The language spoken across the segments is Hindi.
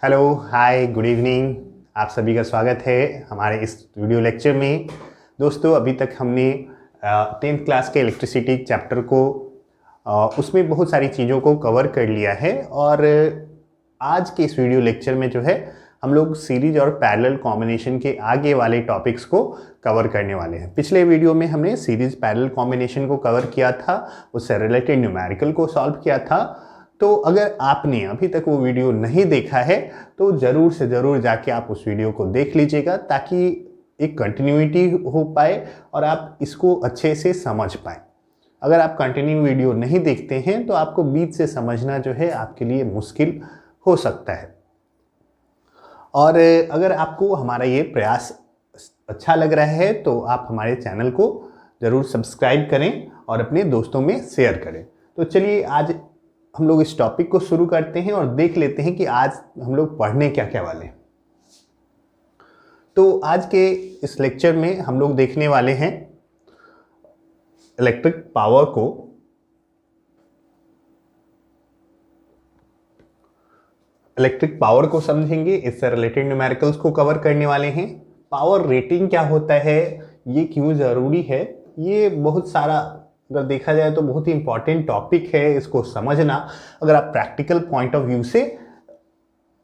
हेलो, हाय, गुड इवनिंग। आप सभी का स्वागत है हमारे इस वीडियो लेक्चर में। दोस्तों, अभी तक हमने 10th क्लास के इलेक्ट्रिसिटी चैप्टर को उसमें बहुत सारी चीज़ों को कवर कर लिया है और आज के इस वीडियो लेक्चर में जो है हम लोग सीरीज और पैरेलल कॉम्बिनेशन के आगे वाले टॉपिक्स को कवर करने वाले हैं। पिछले वीडियो में हमने सीरीज पैरेलल कॉम्बिनेशन को कवर किया था, उससे रिलेटेड न्यूमेरिकल को सॉल्व किया था। तो अगर आपने अभी तक वो वीडियो नहीं देखा है तो ज़रूर से ज़रूर जाके आप उस वीडियो को देख लीजिएगा ताकि एक कंटिन्यूटी हो पाए और आप इसको अच्छे से समझ पाए। अगर आप कंटिन्यू वीडियो नहीं देखते हैं तो आपको बीच से समझना जो है आपके लिए मुश्किल हो सकता है। और अगर आपको हमारा ये प्रयास अच्छा लग रहा है तो आप हमारे चैनल को ज़रूर सब्सक्राइब करें और अपने दोस्तों में शेयर करें। तो चलिए आज हम लोग इस टॉपिक को शुरू करते हैं और देख लेते हैं कि आज हम लोग पढ़ने क्या क्या वाले हैं। तो आज के इस लेक्चर में हम लोग देखने वाले हैं इलेक्ट्रिक पावर को समझेंगे, इससे रिलेटेड न्यूमेरिकल्स को कवर करने वाले हैं। पावर रेटिंग क्या होता है, ये क्यों ज़रूरी है, ये बहुत सारा अगर देखा जाए तो बहुत ही इंपॉर्टेंट टॉपिक है, इसको समझना अगर आप प्रैक्टिकल पॉइंट ऑफ व्यू से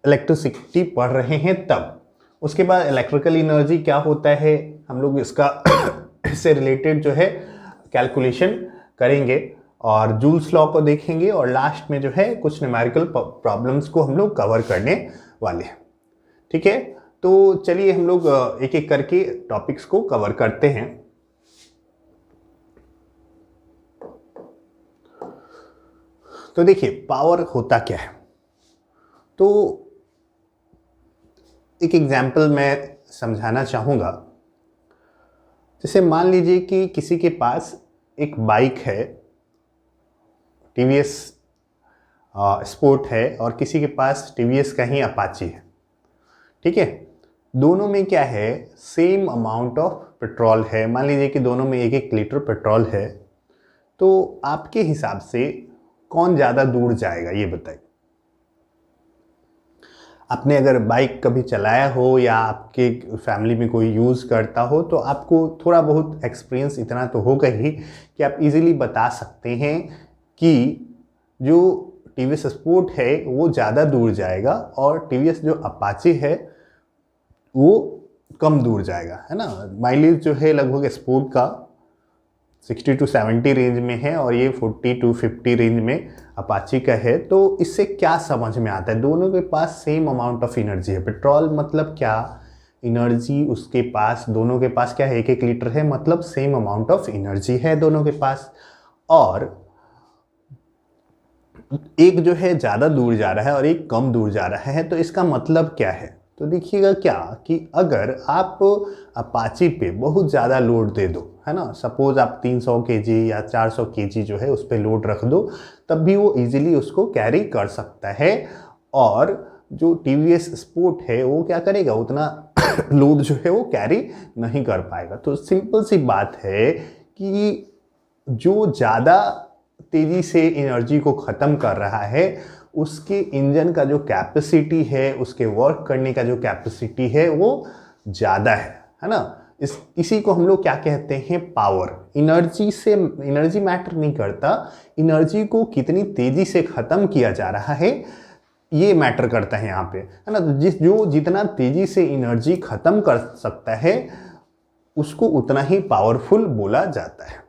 इलेक्ट्रिसिटी पढ़ रहे हैं तब। उसके बाद इलेक्ट्रिकल एनर्जी क्या होता है, हम लोग इसका इससे रिलेटेड जो है कैलकुलेशन करेंगे और जूल्स लॉ को देखेंगे और लास्ट में जो है कुछ न्यूमेरिकल प्रॉब्लम्स को हम लोग कवर करने वाले हैं। ठीक है, तो चलिए हम लोग एक एक करके टॉपिक्स को कवर करते हैं। तो देखिए पावर होता क्या है, तो एक एग्जाम्पल मैं समझाना चाहूँगा। जैसे मान लीजिए कि किसी के पास एक बाइक है, टीवीएस स्पोर्ट है, और किसी के पास टीवीएस का ही अपाची है। ठीक है, दोनों में क्या है, सेम अमाउंट ऑफ पेट्रोल है। मान लीजिए कि दोनों में 1-1 लीटर पेट्रोल है, तो आपके हिसाब से कौन ज़्यादा दूर जाएगा ये बताइए। आपने अगर बाइक कभी चलाया हो या आपके फैमिली में कोई यूज़ करता हो तो आपको थोड़ा बहुत एक्सपीरियंस इतना तो होगा ही कि आप इजीली बता सकते हैं कि जो टीवीएस स्पोर्ट है वो ज़्यादा दूर जाएगा और टीवीएस जो अपाचे है वो कम दूर जाएगा, है ना। माइलेज जो है लगभग स्पोर्ट का 60 to 70 रेंज में है और ये 40 to 50 रेंज में अपाची का है। तो इससे क्या समझ में आता है, दोनों के पास सेम अमाउंट ऑफ एनर्जी है। पेट्रोल मतलब क्या, एनर्जी उसके पास, दोनों के पास क्या है, 1-1 लीटर है, मतलब सेम अमाउंट ऑफ एनर्जी है दोनों के पास। और एक जो है ज़्यादा दूर जा रहा है और एक कम दूर जा रहा है, तो इसका मतलब क्या है। तो देखिएगा क्या कि अगर आप अपाची पे बहुत ज़्यादा लोड दे दो, है ना, सपोज आप 300 केजी या 400 केजी जो है उस पर लोड रख दो, तब भी वो इजीली उसको कैरी कर सकता है। और जो टीवीएस स्पोर्ट है वो क्या करेगा, उतना लोड जो है वो कैरी नहीं कर पाएगा। तो सिंपल सी बात है कि जो ज़्यादा तेज़ी से एनर्जी को ख़त्म कर रहा है उसके इंजन का जो कैपेसिटी है, उसके वर्क करने का जो कैपेसिटी है वो ज़्यादा है ना। इसी को हम लोग क्या कहते हैं, पावर। एनर्जी मैटर नहीं करता, एनर्जी को कितनी तेज़ी से ख़त्म किया जा रहा है ये मैटर करता है यहाँ पे, है ना। जो जितना तेज़ी से एनर्जी ख़त्म कर सकता है उसको उतना ही पावरफुल बोला जाता है।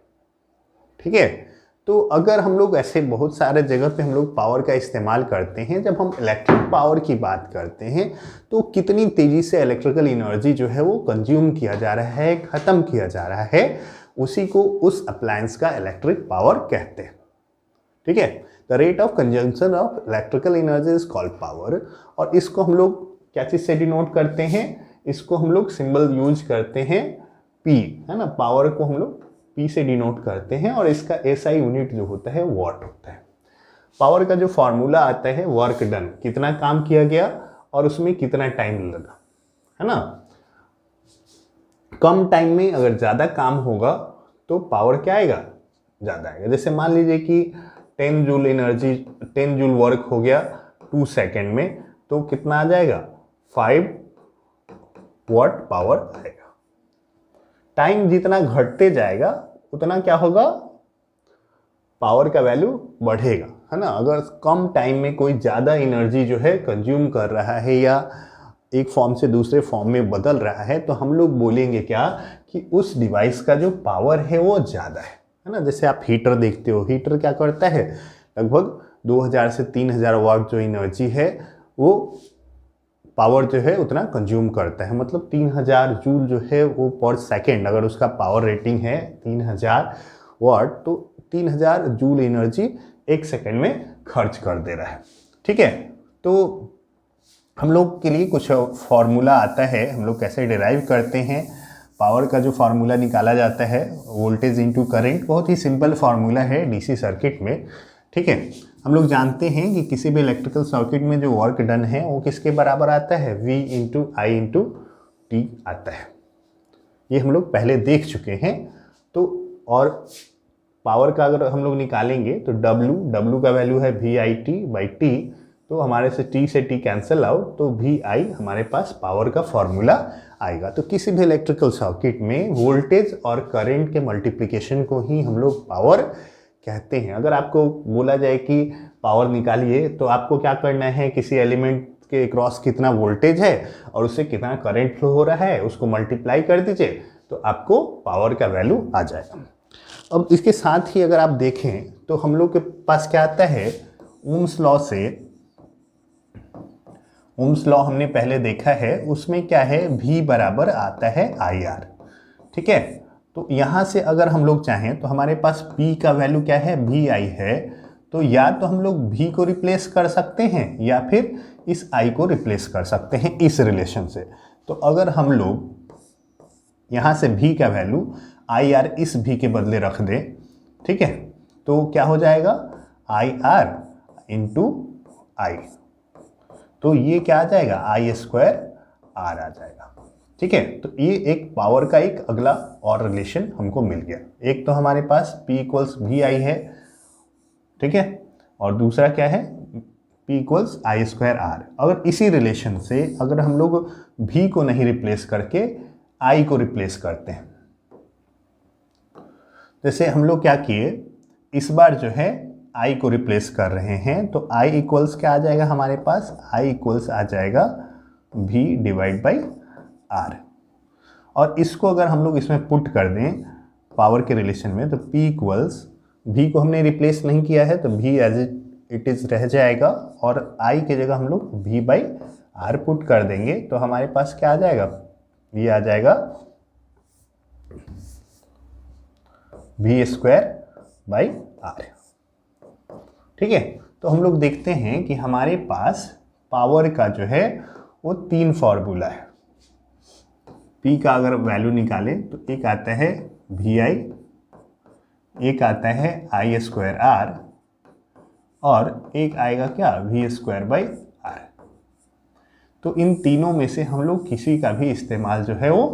ठीक है, तो अगर हम लोग ऐसे बहुत सारे जगह पे हम लोग पावर का इस्तेमाल करते हैं, जब हम इलेक्ट्रिक पावर की बात करते हैं तो कितनी तेज़ी से इलेक्ट्रिकल एनर्जी जो है वो कंज्यूम किया जा रहा है, ख़त्म किया जा रहा है, उसी को उस अप्लायंस का इलेक्ट्रिक पावर कहते हैं। ठीक है, the rate of consumption of electrical energy is called power. और इसको हम लोग क्या चीज़ से डिनोट करते हैं, इसको हम लोग सिंबल यूज करते हैं पी, है ना। पावर को हम लोग पी से डिनोट करते हैं और इसका एसआई यूनिट जो होता है वॉट होता है। पावर का जो फॉर्मूला आता है वर्क डन, कितना काम किया गया और उसमें कितना टाइम लगा, है ना। कम टाइम में अगर ज़्यादा काम होगा तो पावर क्या आएगा, ज़्यादा आएगा। जैसे मान लीजिए कि 10 जूल वर्क हो गया 2 सेकेंड में, तो कितना आ जाएगा, 5 वाट पावर आएगा। टाइम जितना घटते जाएगा उतना क्या होगा, पावर का वैल्यू बढ़ेगा, है ना। अगर कम टाइम में कोई ज़्यादा एनर्जी जो है कंज्यूम कर रहा है या एक फॉर्म से दूसरे फॉर्म में बदल रहा है, तो हम लोग बोलेंगे क्या कि उस डिवाइस का जो पावर है वो ज़्यादा है ना। जैसे आप हीटर देखते हो, हीटर क्या करता है, लगभग 2000 से 3000 वाट जो एनर्जी है वो पावर जो है उतना कंज्यूम करता है। मतलब 3000 जूल जो है वो पर सेकेंड, अगर उसका पावर रेटिंग है 3000 वाट, तो 3000 जूल एनर्जी एक सेकेंड में खर्च कर दे रहा है। ठीक है, तो हम लोग के लिए कुछ फॉर्मूला आता है, हम लोग कैसे डिराइव करते हैं पावर का। जो फार्मूला निकाला जाता है वोल्टेज इनटू करंट, बहुत ही सिंपल फार्मूला है डीसी सर्किट में। ठीक है, हम लोग जानते हैं कि किसी भी इलेक्ट्रिकल सर्किट में जो वर्क डन है वो किसके बराबर आता है, V इंटू आई इंटू टी आता है। ये हम लोग पहले देख चुके हैं। तो और पावर का अगर हम लोग निकालेंगे तो W का वैल्यू है VIT/T, तो हमारे से T से T कैंसिल आउट, तो VI हमारे पास पावर का फॉर्मूला आएगा। तो किसी भी इलेक्ट्रिकल सर्किट में वोल्टेज और करंट के मल्टीप्लिकेशन को ही हम लोग पावर कहते हैं। अगर आपको बोला जाए कि पावर निकालिए, तो आपको क्या करना है, किसी एलिमेंट के क्रॉस कितना वोल्टेज है और उससे कितना करंट फ्लो हो रहा है उसको मल्टीप्लाई कर दीजिए, तो आपको पावर का वैल्यू आ जाएगा। अब इसके साथ ही अगर आप देखें तो हम लोग के पास क्या आता है, ओम्स लॉ से, ओम्स लॉ हमने पहले देखा है, उसमें क्या है, V बराबर आता है IR। ठीक है, तो यहाँ से अगर हम लोग चाहें तो हमारे पास P का वैल्यू क्या है, VI है, तो या तो हम लोग V को रिप्लेस कर सकते हैं या फिर इस I को रिप्लेस कर सकते हैं इस रिलेशन से। तो अगर हम लोग यहाँ से V का वैल्यू IR इस V के बदले रख दें, ठीक है, तो क्या हो जाएगा, IR इंटू I, तो ये क्या आ जाएगा, I² R आ जाएगा। ठीक है, तो ये एक पावर का एक अगला और रिलेशन हमको मिल गया। एक तो हमारे पास P इक्वल्स VI है, ठीक है, और दूसरा क्या है, P इक्वल्स I² R। अगर इसी रिलेशन से अगर हम लोग V को नहीं रिप्लेस करके I को रिप्लेस करते हैं, जैसे हम लोग क्या किए, इस बार जो है I को रिप्लेस कर रहे हैं, तो I इक्वल्स क्या आ जाएगा हमारे पास, I इक्वल्स आ जाएगा V/R। और इसको अगर हम लोग इसमें पुट कर दें पावर के रिलेशन में, तो P इक्वल्स, V को हमने रिप्लेस नहीं किया है तो V एज इट इज रह जाएगा, और I की जगह हम लोग V/R पुट कर देंगे, तो हमारे पास क्या आ जाएगा, ये आ जाएगा V²/R। ठीक है, तो हम लोग देखते हैं कि हमारे पास पावर का जो है वो 3 फॉर्मूला है। P का अगर वैल्यू निकालें तो एक आता है VI, एक आता है I²R, और एक आएगा क्या, V²/R। तो इन तीनों में से हम लोग किसी का भी इस्तेमाल जो है वो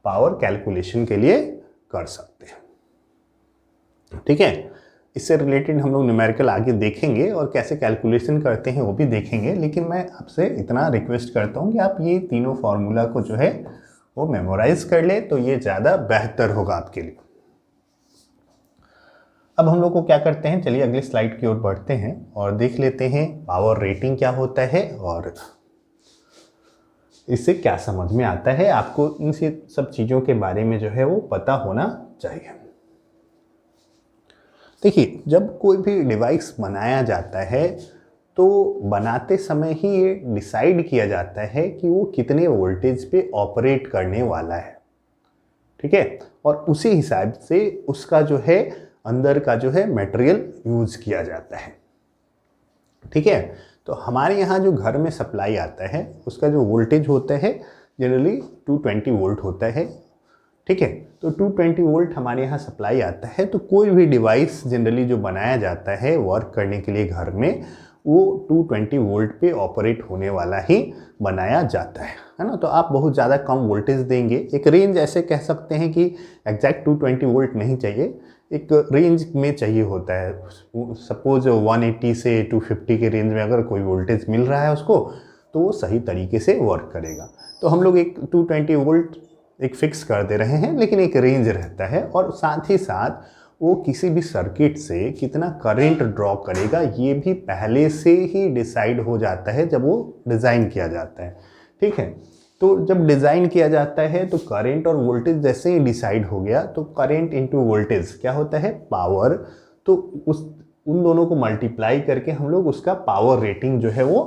पावर कैलकुलेशन के लिए कर सकते हैं। ठीक है, इससे रिलेटेड हम लोग न्यूमेरिकल आगे देखेंगे और कैसे कैलकुलेशन करते हैं वो भी देखेंगे, लेकिन मैं आपसे इतना रिक्वेस्ट करता हूँ कि आप ये तीनों फार्मूला को जो है वो मेमोराइज कर ले, तो ये ज़्यादा बेहतर होगा आपके लिए। अब हम लोग को क्या करते हैं, चलिए अगली स्लाइड की ओर बढ़ते हैं और देख लेते हैं पावर रेटिंग क्या होता है और इससे क्या समझ में आता है। आपको इन सब चीज़ों के बारे में जो है वो पता होना चाहिए। देखिए, जब कोई भी डिवाइस बनाया जाता है तो बनाते समय ही ये डिसाइड किया जाता है कि वो कितने वोल्टेज पे ऑपरेट करने वाला है। ठीक है, और उसी हिसाब से उसका जो है अंदर का जो है मटेरियल यूज किया जाता है। ठीक है, तो हमारे यहाँ जो घर में सप्लाई आता है उसका जो वोल्टेज होता है जनरली 220 वोल्ट होता है। ठीक है, तो 220 वोल्ट हमारे यहाँ सप्लाई आता है। तो कोई भी डिवाइस जनरली जो बनाया जाता है वर्क करने के लिए घर में, वो 220 वोल्ट पे ऑपरेट होने वाला ही बनाया जाता है ना। तो आप बहुत ज़्यादा कम वोल्टेज देंगे, एक रेंज ऐसे कह सकते हैं कि एग्जैक्ट 220 वोल्ट नहीं चाहिए, एक रेंज में चाहिए होता है। सपोज 180 से 250 के रेंज में अगर कोई वोल्टेज मिल रहा है उसको, तो तो वो सही तरीके से वर्क करेगा। तो हम लोग एक 220 वोल्ट एक फिक्स कर दे रहे हैं, लेकिन एक रेंज रहता है, और साथ ही साथ वो किसी भी सर्किट से कितना करंट ड्रॉ करेगा ये भी पहले से ही डिसाइड हो जाता है जब वो डिज़ाइन किया जाता है। ठीक है, तो जब डिज़ाइन किया जाता है तो करंट और वोल्टेज जैसे ही डिसाइड हो गया तो करंट इनटू वोल्टेज क्या होता है, पावर। तो उन दोनों को मल्टीप्लाई करके हम लोग उसका पावर रेटिंग जो है वो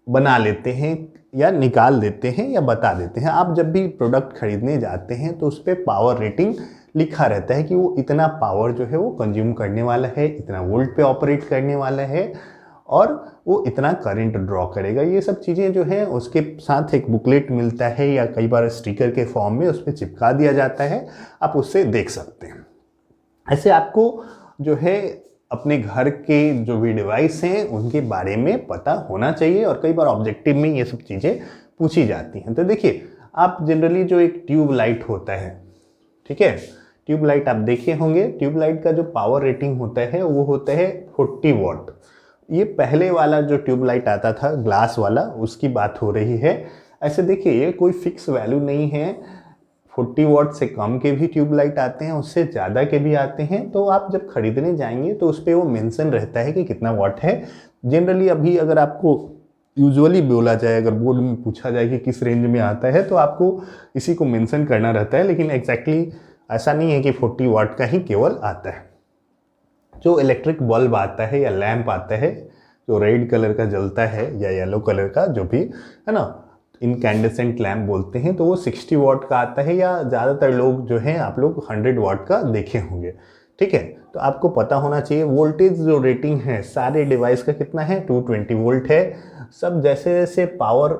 बना लेते हैं या निकाल देते हैं या बता देते हैं। आप जब भी प्रोडक्ट खरीदने जाते हैं तो उस पर पावर रेटिंग लिखा रहता है कि वो इतना पावर जो है वो कंज्यूम करने वाला है, इतना वोल्ट पे ऑपरेट करने वाला है, और वो इतना करंट ड्रॉ करेगा। ये सब चीज़ें जो है उसके साथ एक बुकलेट मिलता है या कई बार स्टिकर के फॉर्म में उस पर चिपका दिया जाता है, आप उससे देख सकते हैं। ऐसे आपको जो है अपने घर के जो भी डिवाइस हैं उनके बारे में पता होना चाहिए, और कई बार ऑब्जेक्टिव में ये सब चीज़ें पूछी जाती हैं। तो देखिए, आप जनरली जो एक ट्यूब लाइट होता है, ठीक है, ट्यूब लाइट आप देखे होंगे, ट्यूब लाइट का जो पावर रेटिंग होता है वो होता है 40 वॉट। ये पहले वाला जो ट्यूब लाइट आता था ग्लास वाला, उसकी बात हो रही है। ऐसे देखिए, ये कोई फिक्स वैल्यू नहीं है, 40 वॉट से कम के भी ट्यूब लाइट आते हैं, उससे ज़्यादा के भी आते हैं। तो आप जब खरीदने जाएंगे तो उस पर वो मेंशन रहता है कि कितना वॉट है। जनरली अभी अगर आपको यूजुअली बोला जाए, अगर बोर्ड में पूछा जाए कि किस रेंज में आता है, तो आपको इसी को मेंशन करना रहता है, लेकिन एग्जैक्टली ऐसा नहीं है कि 40 वाट का ही केवल आता है। जो इलेक्ट्रिक बल्ब आता है या लैंप आता है जो रेड कलर का जलता है या येलो कलर का, जो भी है ना, इनकैंडेसेंट लैंप बोलते हैं, तो वो 60 वाट का आता है, या ज़्यादातर लोग जो हैं आप लोग 100 वाट का देखे होंगे। ठीक है, तो आपको पता होना चाहिए वोल्टेज जो रेटिंग है सारे डिवाइस का कितना है, 220 वोल्ट है। सब जैसे जैसे पावर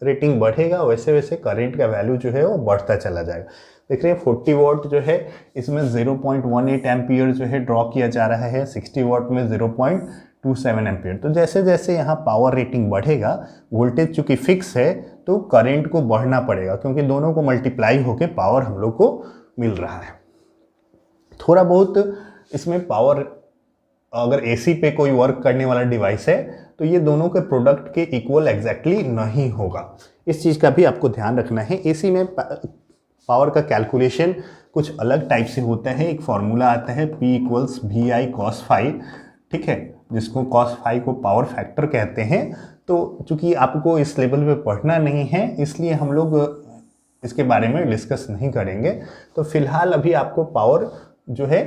रेटिंग बढ़ेगा वैसे वैसे करंट का वैल्यू जो है वो बढ़ता चला जाएगा। देख रहे हैं 40 वॉट जो है इसमें 0.18 एम्पियर जो है ड्रॉ किया जा रहा है, 60 वॉट में 0.27 एम्पियर। तो जैसे जैसे यहाँ पावर रेटिंग बढ़ेगा, वोल्टेज चूँकि फिक्स है तो करंट को बढ़ना पड़ेगा, क्योंकि दोनों को मल्टीप्लाई होकर पावर हम लोग को मिल रहा है। थोड़ा बहुत इसमें पावर, अगर एसी पे कोई वर्क करने वाला डिवाइस है तो ये दोनों के प्रोडक्ट के इक्वल एग्जैक्टली नहीं होगा। इस चीज़ का भी आपको ध्यान रखना है। एसी में पावर का कैलकुलेशन कुछ अलग टाइप से होता है। एक फार्मूला आता है P = VI cos phi, ठीक है, जिसको cos phi को पावर फैक्टर कहते हैं। तो चूंकि आपको इस लेवल पे पढ़ना नहीं है, इसलिए हम लोग इसके बारे में डिस्कस नहीं करेंगे। तो फिलहाल अभी आपको पावर जो है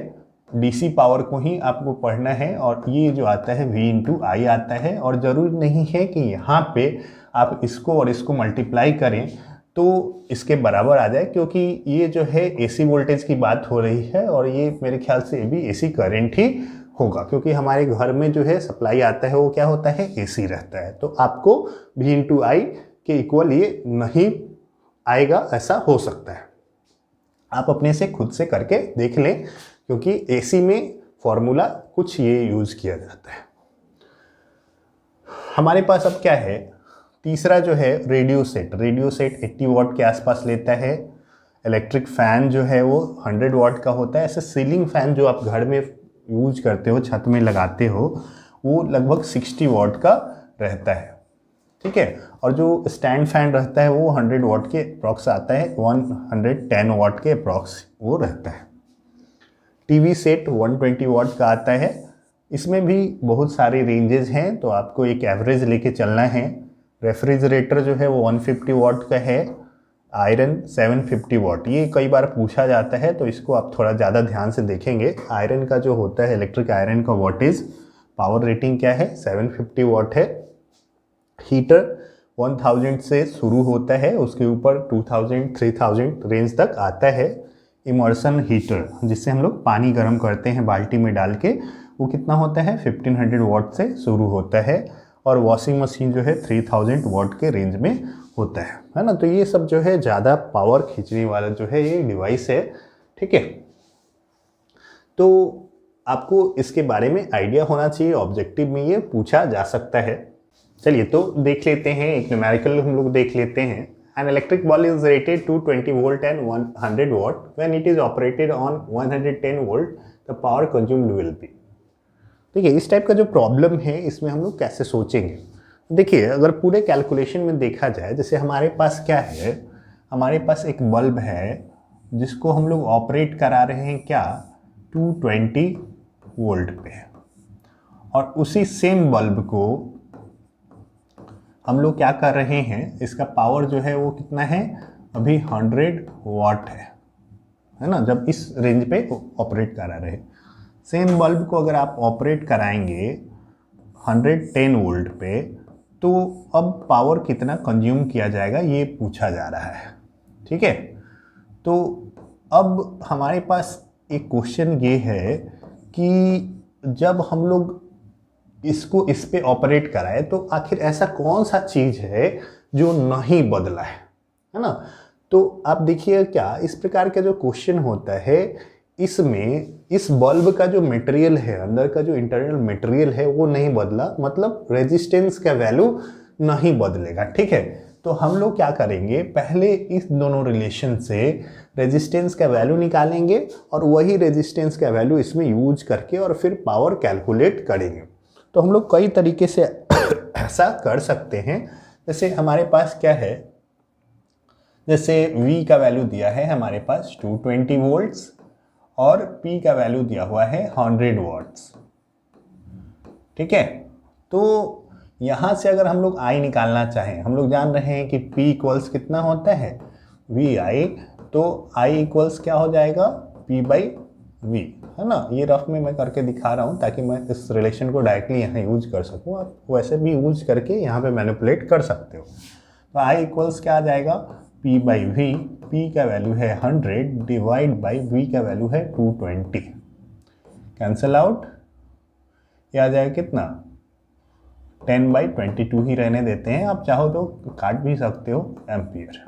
डीसी पावर को ही आपको पढ़ना है, और ये जो आता है V/I आता है। और ज़रूरी नहीं है कि यहाँ पे आप इसको और इसको मल्टीप्लाई करें तो इसके बराबर आ जाए, क्योंकि ये जो है एसी वोल्टेज की बात हो रही है, और ये मेरे ख्याल से ये भी एसी करंट ही होगा, क्योंकि हमारे घर में जो है सप्लाई आता है वो क्या होता है, एसी रहता है। तो आपको V/I के इक्वल ये नहीं आएगा, ऐसा हो सकता है। आप अपने से खुद से करके देख लें, क्योंकि एसी में फॉर्मूला कुछ ये यूज़ किया जाता है। हमारे पास अब क्या है, तीसरा जो है रेडियो सेट। रेडियो सेट 80 वाट के आसपास लेता है। इलेक्ट्रिक फ़ैन जो है वो 100 वाट का होता है। ऐसे सीलिंग फ़ैन जो आप घर में यूज करते हो, छत में लगाते हो, वो लगभग 60 वाट का रहता है, ठीक है। और जो स्टैंड फैन रहता है वो 100 वाट के अप्रॉक्स आता है, 110 वाट के अप्रॉक्स वो रहता है। टीवी सेट 120 वाट का आता है। इसमें भी बहुत सारे रेंजेस हैं, तो आपको एक एवरेज लेके चलना है। रेफ्रिजरेटर जो है वो 150 वाट का है। आयरन 750 वाट, ये कई बार पूछा जाता है, तो इसको आप थोड़ा ज़्यादा ध्यान से देखेंगे। आयरन का जो होता है, इलेक्ट्रिक आयरन का वाटेज पावर रेटिंग क्या है, 750 वाट है। हीटर 1000 से शुरू होता है, उसके ऊपर 2000 3000 रेंज तक आता है। इमर्सन हीटर, जिससे हम लोग पानी गर्म करते हैं बाल्टी में डाल के, वो कितना होता है, 1500 वाट से शुरू होता है। और वॉशिंग मशीन जो है 3000 वाट के रेंज में होता है ना। तो ये सब जो है ज़्यादा पावर खींचने वाला जो है ये डिवाइस है, ठीक है। तो आपको इसके बारे में आइडिया होना चाहिए, ऑब्जेक्टिव में ये पूछा जा सकता है। चलिए तो देख लेते हैं, एक न्यूमेरिकल हम लोग देख लेते हैं। An electric ball is rated to 20 volt and 100 watt. When it is operated on 110 volt, the power consumed will be। ठीक है, इस टाइप का जो प्रॉब्लम है इसमें हम लोग कैसे सोचेंगे। देखिए अगर पूरे कैलकुलेशन में देखा जाए, जैसे हमारे पास क्या है, हमारे पास एक बल्ब है जिसको हम लोग ऑपरेट करा रहे हैं क्या, 220 वोल्ट पे, और उसी सेम बल्ब को हम लोग क्या कर रहे हैं, इसका पावर जो है वो कितना है, अभी 100 वाट है ना, जब इस रेंज पे ऑपरेट करा रहे। सेम बल्ब को अगर आप ऑपरेट कराएंगे 110 वोल्ट पे, तो अब पावर कितना कंज्यूम किया जाएगा ये पूछा जा रहा है। ठीक है, तो अब हमारे पास एक क्वेश्चन ये है कि जब हम लोग इसको इस पे ऑपरेट कराए तो आखिर ऐसा कौन सा चीज है जो नहीं बदला है ना। तो आप देखिए क्या इस प्रकार का जो क्वेश्चन होता है, इसमें इस बल्ब का जो मटेरियल है, अंदर का जो इंटरनल मटेरियल है वो नहीं बदला, मतलब रेजिस्टेंस का वैल्यू नहीं बदलेगा। ठीक है, तो हम लोग क्या करेंगे, पहले इस दोनों रिलेशन से रेजिस्टेंस का वैल्यू निकालेंगे और वही रेजिस्टेंस का वैल्यू इसमें यूज करके और फिर पावर कैलकुलेट करेंगे। तो हम लोग कई तरीके से ऐसा कर सकते हैं। जैसे हमारे पास क्या है, जैसे V का वैल्यू दिया है हमारे पास 220 वोल्ट्स और P का वैल्यू दिया हुआ है 100 वॉट्स। ठीक है, तो यहाँ से अगर हम लोग I निकालना चाहें, हम लोग जान रहे हैं कि P इक्वल्स कितना होता है, VI, तो I इक्वल्स क्या हो जाएगा, P बाई V, है ना। ये रफ में मैं करके दिखा रहा हूँ ताकि मैं इस रिलेशन को डायरेक्टली यहाँ यूज कर सकूँ, आप वैसे भी यूज करके यहाँ पे मैनिपुलेट कर सकते हो। तो I इक्वल्स क्या आ जाएगा, P बाई V, P का वैल्यू है 100 डिवाइड बाई V का वैल्यू है 220, कैंसिल आउट, ये आ जाएगा कितना, 10/22 ही रहने देते हैं, आप चाहो तो काट भी सकते हो, एम्पियर।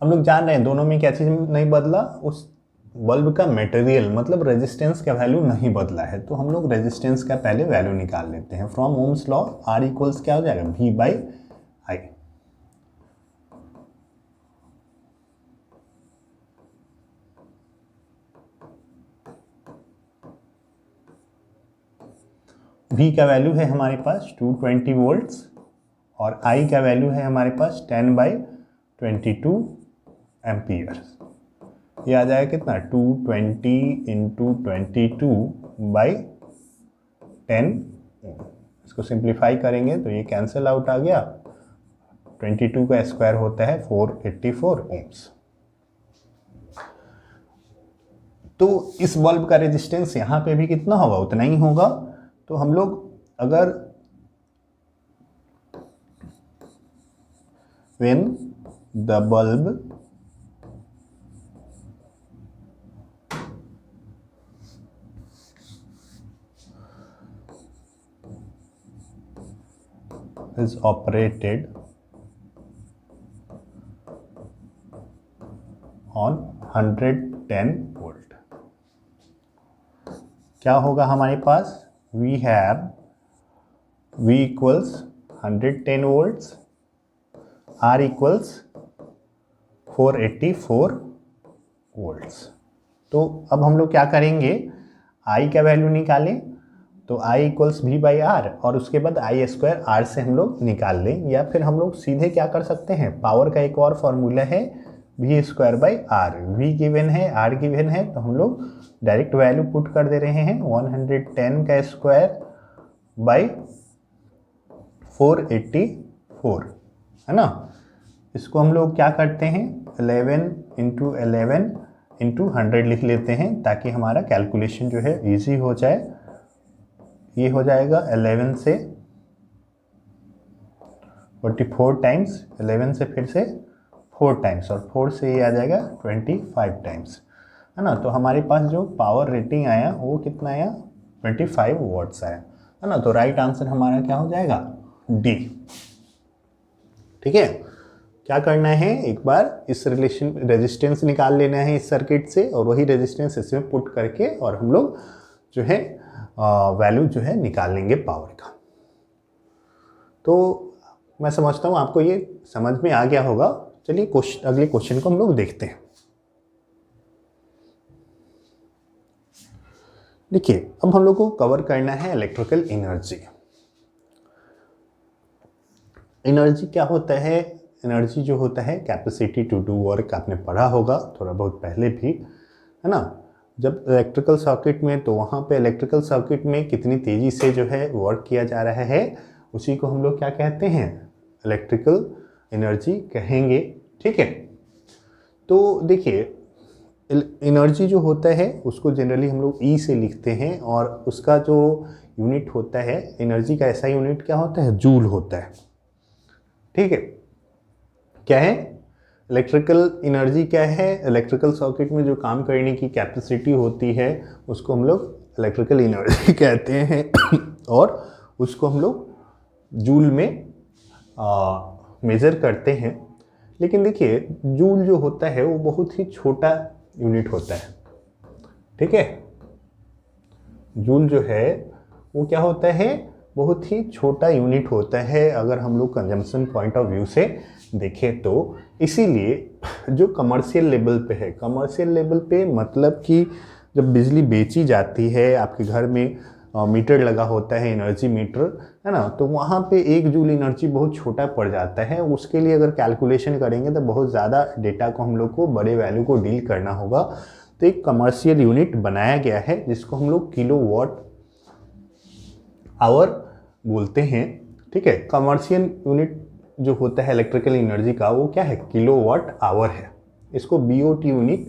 हम लोग जान रहे हैं दोनों में क्या चीज़ नहीं बदला, उस बल्ब का मटेरियल मतलब रेजिस्टेंस का वैल्यू नहीं बदला है। तो हम लोग रेजिस्टेंस का पहले वैल्यू निकाल लेते हैं। From Ohm's law R equals क्या हो जाएगा, V बाई I। V का वैल्यू है हमारे पास 220 वोल्ट्स और I का वैल्यू है हमारे पास 10/22 एम्पियर। ये आ जाएगा कितना, 220 इंटू 22/10। इसको सिंप्लीफाई करेंगे तो ये कैंसिल आउट आ गया, 22 का स्क्वायर होता है 484 ओम्स। तो इस बल्ब का रेजिस्टेंस यहाँ पे भी कितना होगा, उतना ही होगा। तो हम लोग अगर when the bulb is operated on 110 volt, क्या होगा हमारे पास, we have V equals 110 volts, R equals 484 volts। तो अब हम लोग क्या करेंगे, I का वैल्यू निकालें, तो I equals V by R और उसके बाद I स्क्वायर R से हम लोग निकाल लें, या फिर हम लोग सीधे क्या कर सकते हैं, पावर का एक और फॉर्मूला है V स्क्वायर बाई आर। V गिवन है, R गिवन है, तो हम लोग डायरेक्ट वैल्यू पुट कर दे रहे हैं, 110 का स्क्वायर बाई 484, है ना। इसको हम लोग क्या करते हैं, 11 इंटू 11 इंटू 100 लिख लेते हैं ताकि हमारा कैलकुलेशन जो है इजी हो जाए। ये हो जाएगा 11 से 44 टाइम्स, 11 से फिर से 4 टाइम्स और 4 से ये आ जाएगा 25 टाइम्स, है ना। तो हमारे पास जो पावर रेटिंग आया वो कितना आया, 25 वॉट्स आया, है ना। तो राइट आंसर हमारा क्या हो जाएगा, डी। ठीक है, क्या करना है, एक बार इस रिलेशन रेजिस्टेंस निकाल लेना है इस सर्किट से और वही रेजिस्टेंस इसमें पुट करके और हम लोग जो है वैल्यू जो है निकाल लेंगे पावर का। तो मैं समझता हूँ आपको ये समझ में आ गया होगा। चलिए अगले क्वेश्चन को हम लोग देखते हैं। देखिए अब हम लोग को कवर करना है इलेक्ट्रिकल एनर्जी। एनर्जी क्या होता है? एनर्जी जो होता है कैपेसिटी टू डू वर्क, आपने पढ़ा होगा थोड़ा बहुत पहले भी, है ना। जब इलेक्ट्रिकल सर्किट में, तो वहाँ पे इलेक्ट्रिकल सर्किट में कितनी तेज़ी से जो है वर्क किया जा रहा है, उसी को हम लोग क्या कहते हैं? इलेक्ट्रिकल एनर्जी कहेंगे। ठीक है, तो देखिए एनर्जी जो होता है उसको जनरली हम लोग ई से लिखते हैं, और उसका जो यूनिट होता है एनर्जी का, ऐसा यूनिट क्या होता है? जूल होता है। ठीक है, क्या है? इलेक्ट्रिकल एनर्जी क्या है? इलेक्ट्रिकल सर्किट में जो काम करने की कैपेसिटी होती है उसको हम लोग इलेक्ट्रिकल एनर्जी कहते हैं और उसको हम लोग जूल में मेज़र करते हैं। लेकिन देखिए जूल जो होता है वो बहुत ही छोटा यूनिट होता है। ठीक है, जूल जो है वो क्या होता है? बहुत ही छोटा यूनिट होता है अगर हम लोग कंजम्पशन पॉइंट ऑफ व्यू से देखें तो। इसीलिए जो कमर्शियल लेवल पे है, कमर्शियल लेवल पे मतलब कि जब बिजली बेची जाती है, आपके घर में मीटर लगा होता है, एनर्जी मीटर, है ना, तो वहाँ पे 1 जूल एनर्जी बहुत छोटा पड़ जाता है। उसके लिए अगर कैलकुलेशन करेंगे तो बहुत ज़्यादा डेटा को हम लोग को, बड़े वैल्यू को डील करना होगा। तो एक कमर्शियल यूनिट बनाया गया है जिसको हम लोग किलोवाट आवर बोलते हैं। ठीक है, कमर्शियल यूनिट जो होता है इलेक्ट्रिकल एनर्जी का वो क्या है? किलोवाट आवर है। इसको बीओटी यूनिट,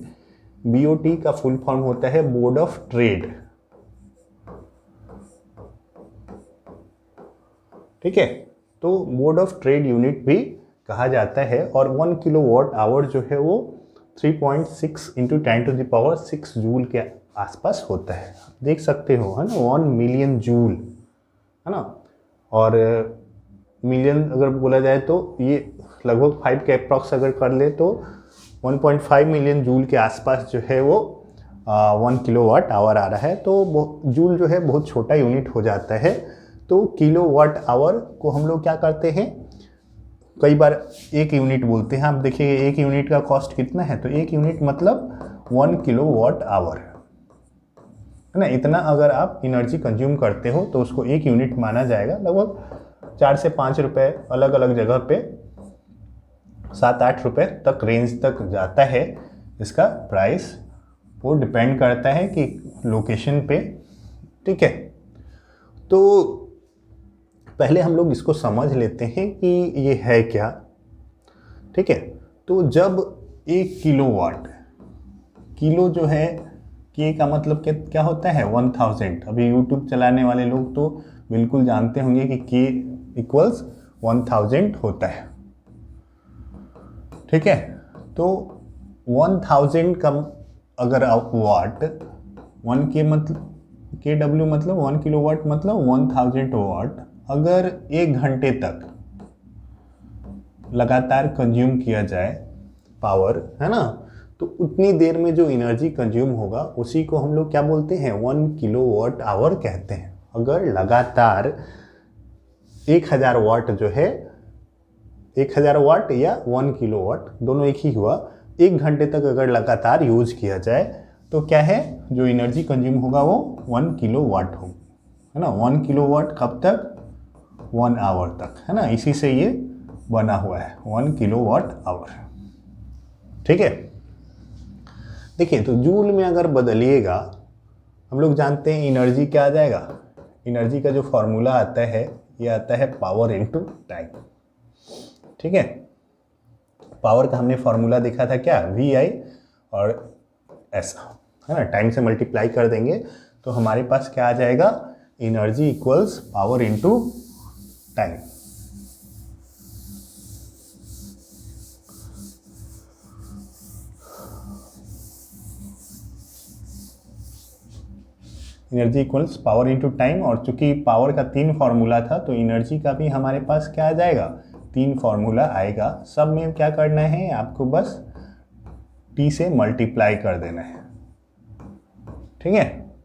बीओटी का फुल फॉर्म होता है बोर्ड ऑफ ट्रेड। ठीक है, तो बोर्ड ऑफ ट्रेड यूनिट भी कहा जाता है। और 1 किलोवाट आवर जो है वो 3.6 इंटू 10⁻⁶ जूल के आसपास होता है। देख सकते हो, है ना, 1 मिलियन जूल, है ना। और मिलियन अगर बोला जाए तो ये लगभग 5 के अप्रॉक्स अगर कर ले तो 1.5 मिलियन जूल के आसपास जो है वो 1 किलोवाट आवर आ रहा है। तो जूल जो है बहुत छोटा यूनिट हो जाता है। तो किलोवाट आवर को हम लोग क्या करते हैं? कई बार 1 यूनिट बोलते हैं। आप देखिए 1 यूनिट का कॉस्ट कितना है, तो 1 यूनिट मतलब 1 किलोवाट आवर, है ना। इतना अगर आप एनर्जी कंज्यूम करते हो तो उसको 1 यूनिट माना जाएगा। लगभग 4 से 5 रुपए, अलग अलग जगह पे 7-8 रुपए तक रेंज तक जाता है इसका प्राइस। वो डिपेंड करता है कि लोकेशन पे। ठीक है, तो पहले हम लोग इसको समझ लेते हैं कि ये है क्या। ठीक है, तो जब 1 किलोवाट, किलो जो है, के का मतलब क्या होता है? 1000। अभी यूट्यूब चलाने वाले लोग तो बिल्कुल जानते होंगे कि के इक्वल्स 1000 होता है। ठीक है, तो 1000 का अगर आप वाट, 1 के मतलब KW मतलब 1 किलोवाट मतलब 1000 वाट अगर 1 घंटे तक लगातार कंज्यूम किया जाए पावर, है ना, तो उतनी देर में जो एनर्जी कंज्यूम होगा उसी को हम लोग क्या बोलते हैं? 1 किलोवाट आवर कहते हैं। अगर लगातार 1000 वाट जो है, 1000 वाट या 1 किलोवाट दोनों एक ही हुआ, 1 घंटे तक अगर लगातार यूज किया जाए तो क्या है? जो एनर्जी कंज्यूम होगा वो 1 किलोवाट हो, है ना। 1 किलोवाट कब तक? 1 आवर तक, है ना। इसी से ये बना हुआ है 1 किलोवाट आवर। ठीक है, देखिए तो जूल में अगर बदलिएगा, हम लोग जानते हैं एनर्जी क्या आ जाएगा? एनर्जी का जो फॉर्मूला आता है ये आता है पावर इनटू टाइम। ठीक है, पावर का हमने फॉर्मूला देखा था क्या? VI और ऐसा, है ना, टाइम से मल्टीप्लाई कर देंगे तो हमारे पास क्या आ जाएगा? Energy equals power into time. Energy equals power into time. और चूंकि पावर का 3 फॉर्मूला था तो एनर्जी का भी हमारे पास क्या आ जाएगा? 3 फॉर्मूला आएगा। सब में क्या करना है? आपको बस T से मल्टीप्लाई कर देना है। ठीक है,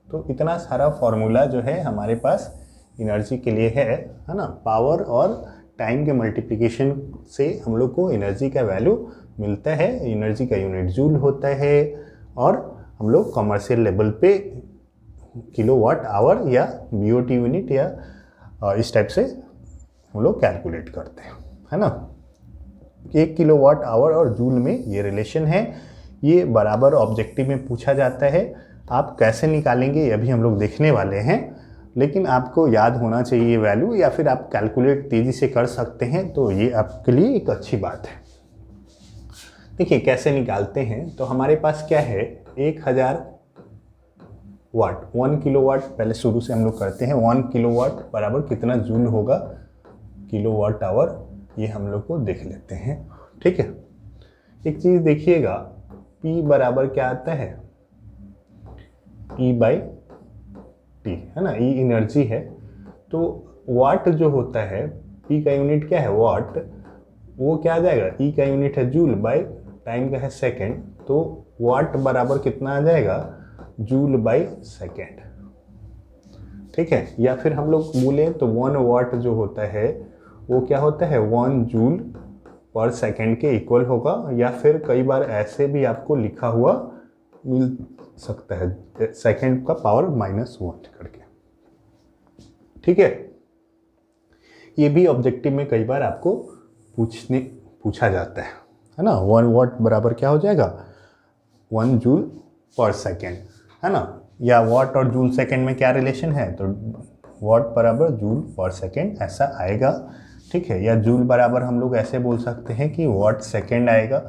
तो इतना सारा फॉर्मूला जो है हमारे पास एनर्जी के लिए है ना। पावर और टाइम के मल्टीप्लिकेशन से हम लोग को एनर्जी का वैल्यू मिलता है। एनर्जी का यूनिट जूल होता है और हम लोग कमर्शियल लेवल पे किलोवाट आवर या BOT यूनिट या इस टाइप से हम लोग कैलकुलेट करते हैं। है ना। 1 किलोवाट आवर और जूल में ये रिलेशन है, ये बराबर ऑब्जेक्टिव में पूछा जाता है। आप कैसे निकालेंगे ये अभी हम लोग देखने वाले हैं, लेकिन आपको याद होना चाहिए वैल्यू, या फिर आप कैलकुलेट तेज़ी से कर सकते हैं, तो ये आपके लिए एक अच्छी बात है। देखिए कैसे निकालते हैं। तो हमारे पास क्या है, 1000 वाट, 1 किलोवाट पहले शुरू से हम लोग करते हैं। 1 किलोवाट बराबर कितना जूल होगा, किलोवाट आवर, ये हम लोग को देख लेते हैं। ठीक है, एक चीज़ देखिएगा, P बराबर क्या आता है, E/T, है ना। E एनर्जी है, तो वाट जो होता है, P का यूनिट क्या है, वाट, वो क्या आ जाएगा, E का यूनिट है जूल, बाय टाइम का है सेकेंड, तो वाट बराबर कितना आ जाएगा, जूल बाय सेकेंड। ठीक है, या फिर हम लोग बोले तो 1 वाट जो होता है वो क्या होता है, 1 जूल पर सेकेंड के इक्वल होगा, या फिर कई बार ऐसे भी आपको लिखा हुआ मिल सकता है, सेकेंड का पावर -1 करके। ठीक है, ये भी ऑब्जेक्टिव में कई बार आपको पूछा जाता है ना। 1 वाट बराबर क्या हो जाएगा, 1 जूल पर सेकेंड, है ना। या वाट और जूल सेकेंड में क्या रिलेशन है, तो वाट बराबर जूल पर सेकेंड ऐसा आएगा। ठीक है, या जूल बराबर हम लोग ऐसे बोल सकते हैं कि वाट सेकेंड आएगा।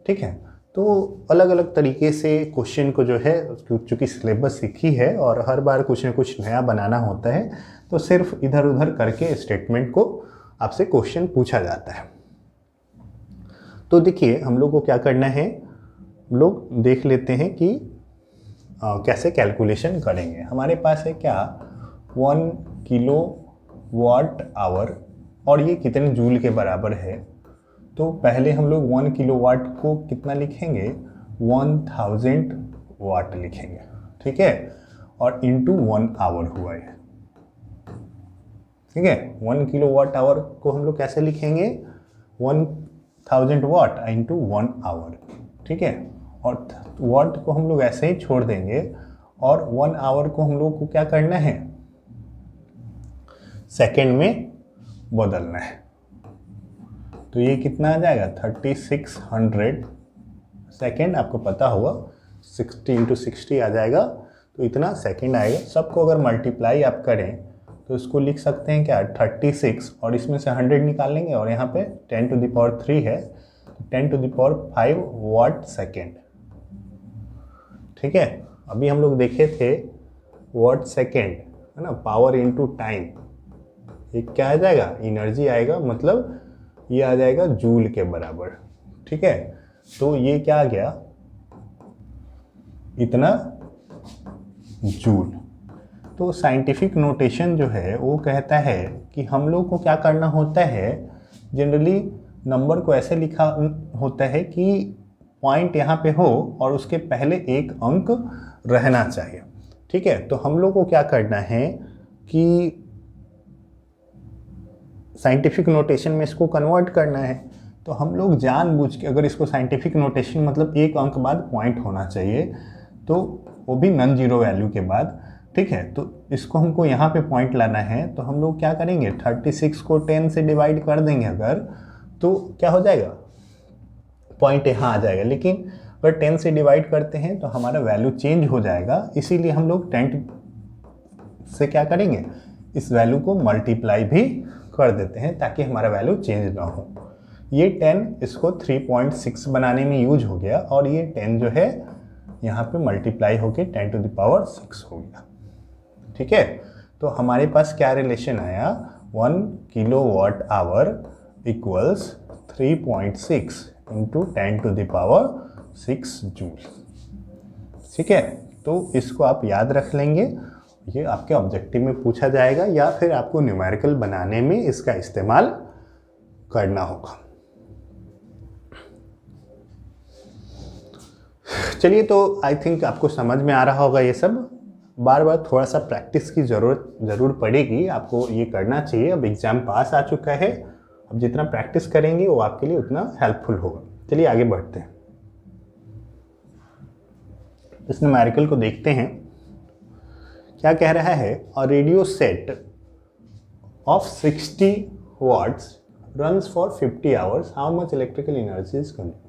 ठीक है, तो अलग अलग तरीके से क्वेश्चन को जो है, चूँकि सिलेबस सीखी है और हर बार कुछ न कुछ नया बनाना होता है, तो सिर्फ इधर उधर करके स्टेटमेंट को आपसे क्वेश्चन पूछा जाता है। तो देखिए हम लोग को क्या करना है, हम लोग देख लेते हैं कि कैसे कैलकुलेशन करेंगे। हमारे पास है क्या, 1 किलोवाट आवर, और ये कितने जूल के बराबर है। तो पहले हम लोग 1 किलोवाट को कितना लिखेंगे, 1000 वाट लिखेंगे। ठीक है, और इंटू 1 आवर हुआ है। ठीक है, 1 किलोवाट आवर को हम लोग कैसे लिखेंगे, 1000 वाट इंटू 1 आवर। ठीक है, और वाट को हम लोग ऐसे ही छोड़ देंगे, और 1 आवर को हम लोग को क्या करना है, सेकेंड में बदलना है। तो ये कितना आ जाएगा, 3600 सेकेंड, आपको पता होगा 60 × 60 आ जाएगा, तो इतना सेकेंड आएगा। सबको अगर मल्टीप्लाई आप करें तो इसको लिख सकते हैं क्या, 36, और इसमें से 100 निकाल लेंगे, और यहाँ पे 10⁻³ है, 10⁵ वाट सेकेंड। ठीक है, अभी हम लोग देखे थे वाट सेकेंड, है ना, पावर इनटू टाइम, ये क्या आ जाएगा, एनर्जी आएगा, मतलब ये आ जाएगा जूल के बराबर। ठीक है, तो ये क्या आ गया, इतना जूल। तो साइंटिफिक नोटेशन जो है वो कहता है कि हम लोग को क्या करना होता है, जनरली नंबर को ऐसे लिखा होता है कि पॉइंट यहाँ पे हो और उसके पहले एक अंक रहना चाहिए। ठीक है, तो हम लोग को क्या करना है कि साइंटिफिक नोटेशन में इसको कन्वर्ट करना है। तो हम लोग जानबूझ के, अगर इसको साइंटिफिक नोटेशन मतलब एक अंक बाद पॉइंट होना चाहिए, तो वो भी नॉन जीरो वैल्यू के बाद। ठीक है, तो इसको हमको यहाँ पे पॉइंट लाना है, तो हम लोग क्या करेंगे, 36 को 10 से डिवाइड कर देंगे अगर, तो क्या हो जाएगा, पॉइंट यहाँ आ जाएगा। लेकिन अगर 10 से डिवाइड करते हैं तो हमारा वैल्यू चेंज हो जाएगा, इसीलिए हम लोग 10 से क्या करेंगे, इस वैल्यू को मल्टीप्लाई भी कर देते हैं ताकि हमारा वैल्यू चेंज ना हो। ये 10 इसको 3.6 बनाने में यूज हो गया, और ये 10 जो है यहाँ पे मल्टीप्लाई होके 10⁻6 हो गया। ठीक है, तो हमारे पास क्या रिलेशन आया, 1 kilowatt hour equals 3.6 into 10⁻6 joule. ठीक है, तो इसको आप याद रख लेंगे, ये आपके ऑब्जेक्टिव में पूछा जाएगा, या फिर आपको न्यूमेरिकल बनाने में इसका इस्तेमाल करना होगा। चलिए, तो आई थिंक आपको समझ में आ रहा होगा ये सब। बार बार थोड़ा सा प्रैक्टिस की ज़रूर पड़ेगी, आपको ये करना चाहिए। अब एग्ज़ाम पास आ चुका है, अब जितना प्रैक्टिस करेंगे वो आपके लिए उतना हेल्पफुल होगा। चलिए आगे बढ़ते हैं, इस न्यूमेरिकल को देखते हैं। क्या कह रहा है, a radio set of 60 watts runs for 50 hours, how much electrical energy is consumed?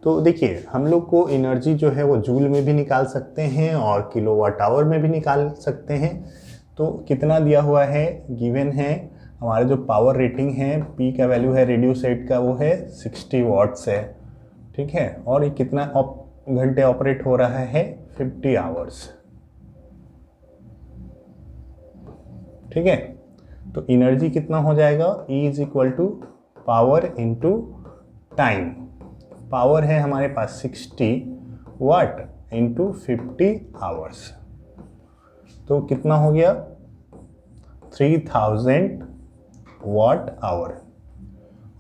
तो देखिए हम लोग को एनर्जी जो है वो जूल में भी निकाल सकते हैं और किलोवाट आवर में भी निकाल सकते हैं। तो कितना दिया हुआ है, गिवन है हमारा जो पावर रेटिंग है, पी का वैल्यू है रेडियो सेट का वो है 60 वाट्स है, ठीक है, और ये कितना घंटे ऑपरेट हो रहा है, 50 आवर्स, ठीक है। तो एनर्जी कितना हो जाएगा, E is equal to power into time. Power है हमारे पास 60 वाट इंटू 50 आवर्स, तो कितना हो गया 3000 वाट आवर।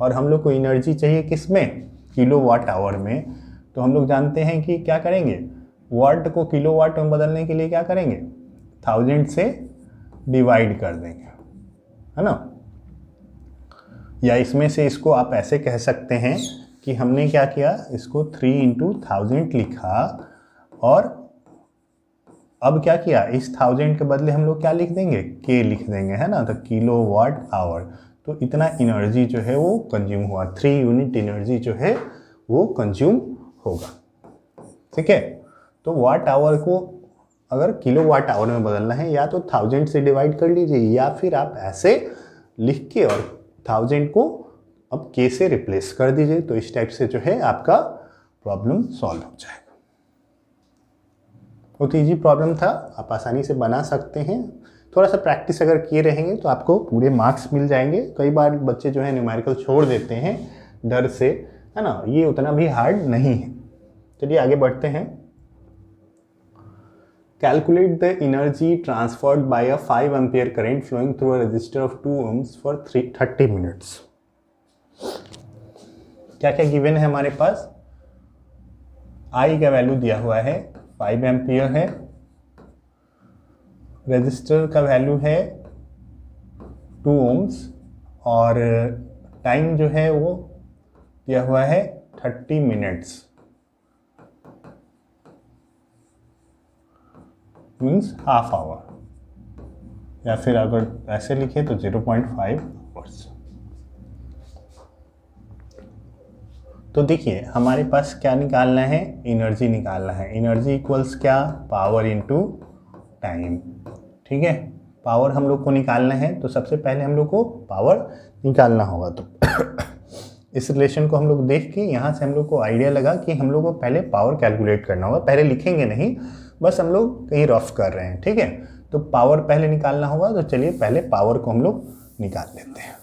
और हम लोग को एनर्जी चाहिए किस में, किलो वाट आवर में। तो हम लोग जानते हैं कि क्या करेंगे, वाट को किलो वाट में बदलने के लिए क्या करेंगे, 1000 से डिवाइड कर देंगे, है ना। या इसमें से इसको आप ऐसे कह सकते हैं कि हमने क्या किया, इसको 3 इंटू 1000 लिखा और अब क्या किया, इस 1000 के बदले हम लोग क्या लिख देंगे, के लिख देंगे, है ना। तो किलो वाट आवर, तो इतना एनर्जी जो है वो कंज्यूम हुआ, 3 यूनिट एनर्जी जो है वो कंज्यूम होगा, ठीक है। तो वाट आवर को अगर किलो वाट आवर में बदलना है या तो 1000 से डिवाइड कर लीजिए या फिर आप ऐसे लिख के और 1000 को अब के से रिप्लेस कर दीजिए। तो इस टाइप से जो है आपका प्रॉब्लम सॉल्व हो जाएगा। बहुत ईजी प्रॉब्लम था, आप आसानी से बना सकते हैं। थोड़ा सा प्रैक्टिस अगर किए रहेंगे तो आपको पूरे मार्क्स मिल जाएंगे। कई बार बच्चे जो है न्यूमेरिकल छोड़ देते हैं डर से, है ना, ये उतना भी हार्ड नहीं है। चलिए आगे बढ़ते हैं। Calculate the energy transferred by a 5 ampere current flowing through a resistor of 2 ohms for 30 minutes. क्या क्या गिवन है हमारे पास, I का वैल्यू दिया हुआ है 5 एम्पियर है, रेजिस्टर का वैल्यू है 2 ohms और टाइम जो है वो दिया हुआ है 30 मिनट्स, मीन्स हाफ आवर, या फिर अगर ऐसे लिखे तो 0.5 आवर्स। तो देखिए हमारे पास क्या निकालना है, एनर्जी निकालना है। एनर्जी इक्वल्स क्या, पावर इनटू टाइम, ठीक है। पावर हम लोग को निकालना है तो सबसे पहले हम लोग को पावर निकालना होगा। तो इस रिलेशन को हम लोग देख के यहाँ से हम लोग को आइडिया लगा कि हम लोग को पहले पावर कैलकुलेट करना होगा। पहले लिखेंगे नहीं, बस हम लोग कहीं रफ कर रहे हैं, ठीक है। तो पावर पहले निकालना होगा, तो चलिए पहले पावर को हम लोग निकाल लेते हैं।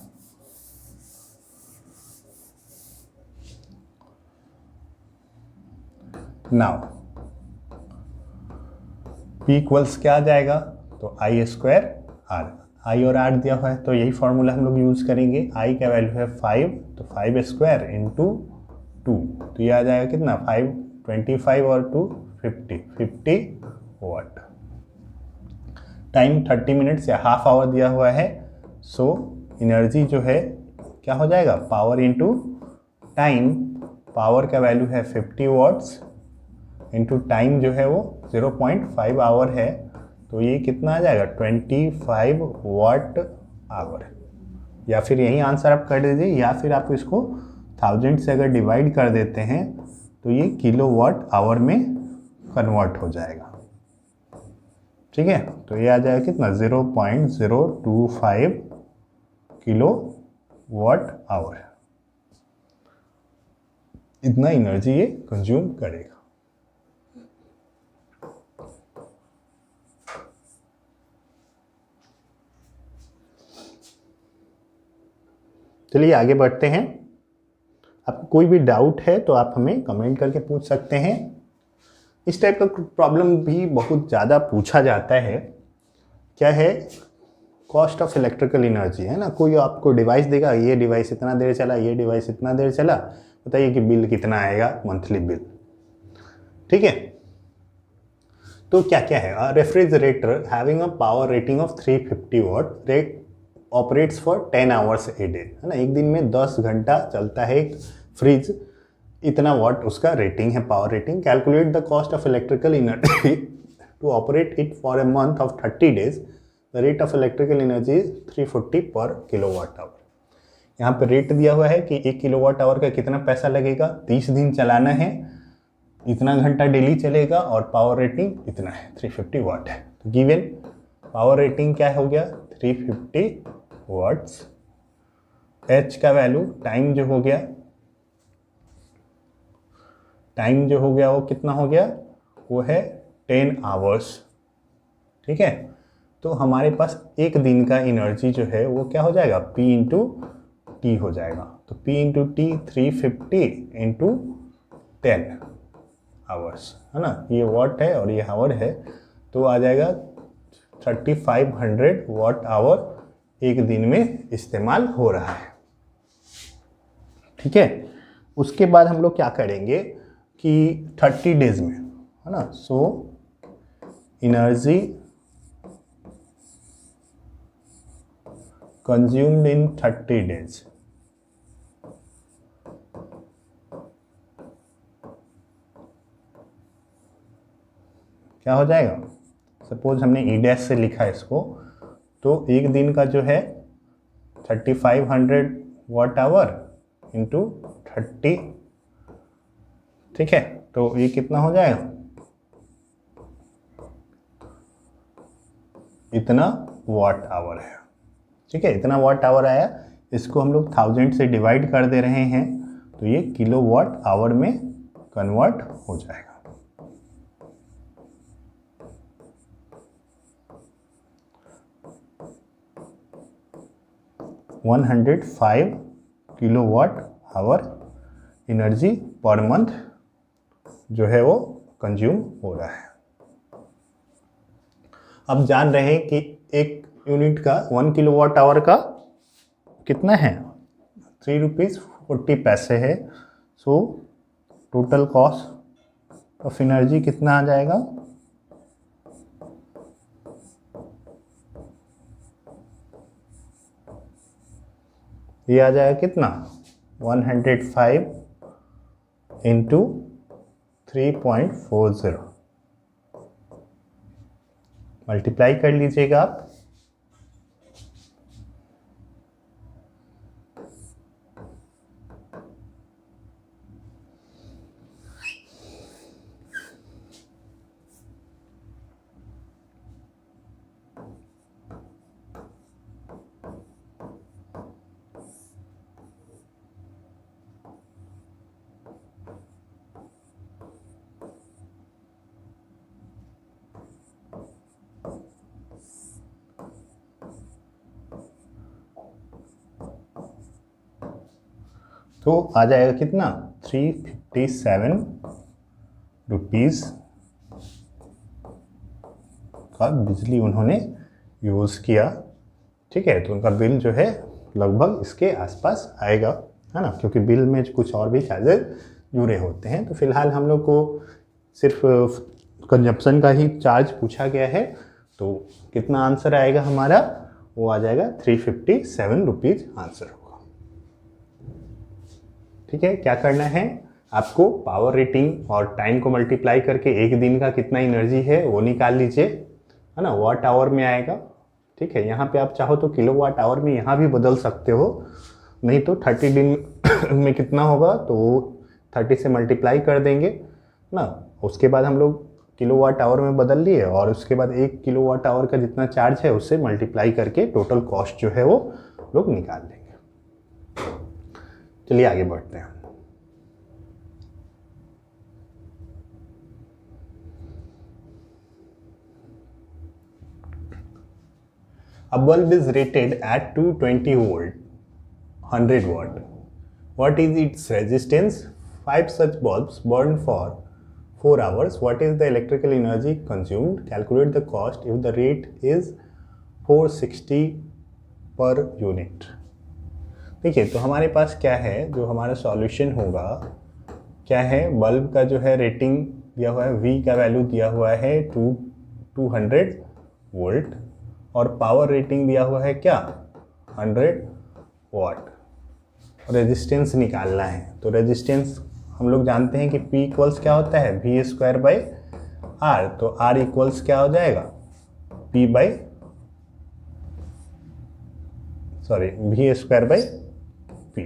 नाउ P इक्वल्स क्या आ जाएगा, तो आई स्क्वायर आर, आई और आर दिया हुआ है तो यही फॉर्मूला हम लोग यूज करेंगे। आई का वैल्यू है 5, तो 5 स्क्वायर इंटू 2, तो ये आ जाएगा कितना, 5, 25 और 2 50 वाट। टाइम 30 मिनट्स या हाफ आवर दिया हुआ है। सो एनर्जी जो है क्या हो जाएगा, पावर इंटू टाइम, पावर का वैल्यू है 50 वाट्स इंटू टाइम जो है वो 0.5 आवर है, तो ये कितना आ जाएगा 25 वाट आवर। या फिर यही आंसर आप कर दीजिए, या फिर आप इसको 1000 से अगर डिवाइड कर देते हैं तो ये किलो वाट आवर में कन्वर्ट हो जाएगा, ठीक है। तो ये आ जाएगा कितना, 0.025 किलो वाट आवर, इतना एनर्जी ये कंज्यूम करेगा। चलिए आगे बढ़ते हैं। आपको कोई भी डाउट है तो आप हमें कमेंट करके पूछ सकते हैं। इस टाइप का प्रॉब्लम भी बहुत ज़्यादा पूछा जाता है। क्या है, कॉस्ट ऑफ इलेक्ट्रिकल एनर्जी, है ना। कोई आपको डिवाइस देगा, ये डिवाइस इतना देर चला, ये डिवाइस इतना देर चला, बताइए कि बिल कितना आएगा, मंथली बिल, ठीक है। तो क्या क्या है, refrigerator having a power rating of 350 watt rate operates for 10 hours a day, है ना। एक दिन में 10 घंटा चलता है एक फ्रिज, इतना वाट उसका रेटिंग है, power rating. Calculate the cost of electrical energy to operate it for a month of 30 days the rate of electrical energy is 340 per kilowatt hour. यहाँ पे रेट दिया हुआ है कि 1 किलोवाट आवर का कितना पैसा लगेगा, 30 दिन चलाना है, इतना घंटा डेली चलेगा और पावर रेटिंग इतना है, 350 वाट है। तो गिवन पावर रेटिंग क्या हो गया, 350 वाट्स। एच का वैल्यू टाइम जो हो गया, वो कितना हो गया, वो है 10 आवर्स। ठीक है, तो हमारे पास एक दिन का एनर्जी जो है वो क्या हो जाएगा, P इंटू टी हो जाएगा। तो P into T 350 into 10 hours है ना, ये वाट है और ये आवर है, तो आ जाएगा 3500 वाट आवर एक दिन में इस्तेमाल हो रहा है। ठीक है, उसके बाद हम लोग क्या करेंगे कि 30 डेज में है ना, so energy consumed in 30 days, क्या हो जाएगा, सपोज हमने ई डैश से लिखा है इसको, तो एक दिन का जो है 3500 वाट आवर इंटू 30, ठीक है, तो ये कितना हो जाएगा, इतना वाट आवर है। ठीक है, इतना वाट आवर आया, इसको हम लोग 1000 से डिवाइड कर दे रहे हैं, तो ये किलो वाट आवर में कन्वर्ट हो जाएगा। $105 kilowatt hour energy per month जो है वो कंज्यूम हो रहा है। अब जान रहे हैं कि एक यूनिट का 1 किलोवाट आवर का कितना है, 3 रुपीज़ 40 पैसे है। So total cost of energy कितना आ जाएगा, ये आ जाएगा कितना, 105 इंटू 3.40, मल्टीप्लाई कर लीजिएगा आप। तो आ जाएगा कितना, 357 रुपीज़ का बिजली उन्होंने यूज़ किया। ठीक है, तो उनका बिल जो है लगभग इसके आसपास आएगा, है ना, क्योंकि बिल में कुछ और भी चार्जेस जुड़े होते हैं। तो फिलहाल हम लोग को सिर्फ कंजप्शन का ही चार्ज पूछा गया है, तो कितना आंसर आएगा हमारा, वो आ जाएगा 357 रुपीज़ आंसर होगा। ठीक है, क्या करना है आपको, पावर रेटिंग और टाइम को मल्टीप्लाई करके एक दिन का कितना एनर्जी है वो निकाल लीजिए, है ना, वाट आवर में आएगा। ठीक है, यहाँ पे आप चाहो तो किलो वाट आवर में यहाँ भी बदल सकते हो, नहीं तो 30 दिन में कितना होगा तो वो 30 से मल्टीप्लाई कर देंगे ना, उसके बाद हम लोग किलो वाट आवर में बदल लिए और उसके बाद 1 किलो वाट आवर का जितना चार्ज है उससे मल्टीप्लाई करके टोटल कॉस्ट जो है वो लोग निकाल देंगे। चलिए आगे बढ़ते हैं। A bulb is rated at 220 volt, 100 watt. What is its resistance? 5 such bulbs burn for 4 hours. What is the electrical energy consumed? Calculate the cost if the rate is 460 per unit. देखिए, तो हमारे पास क्या है, जो हमारा सॉल्यूशन होगा क्या है, बल्ब का जो है रेटिंग दिया हुआ है, V का वैल्यू दिया हुआ है 200 वोल्ट और पावर रेटिंग दिया हुआ है क्या, 100 वाट। रेजिस्टेंस निकालना है, तो रेजिस्टेंस हम लोग जानते हैं कि P इक्वल्स क्या होता है, V² बाई R, तो R इक्वल्स क्या हो जाएगा, P by sorry V square by P.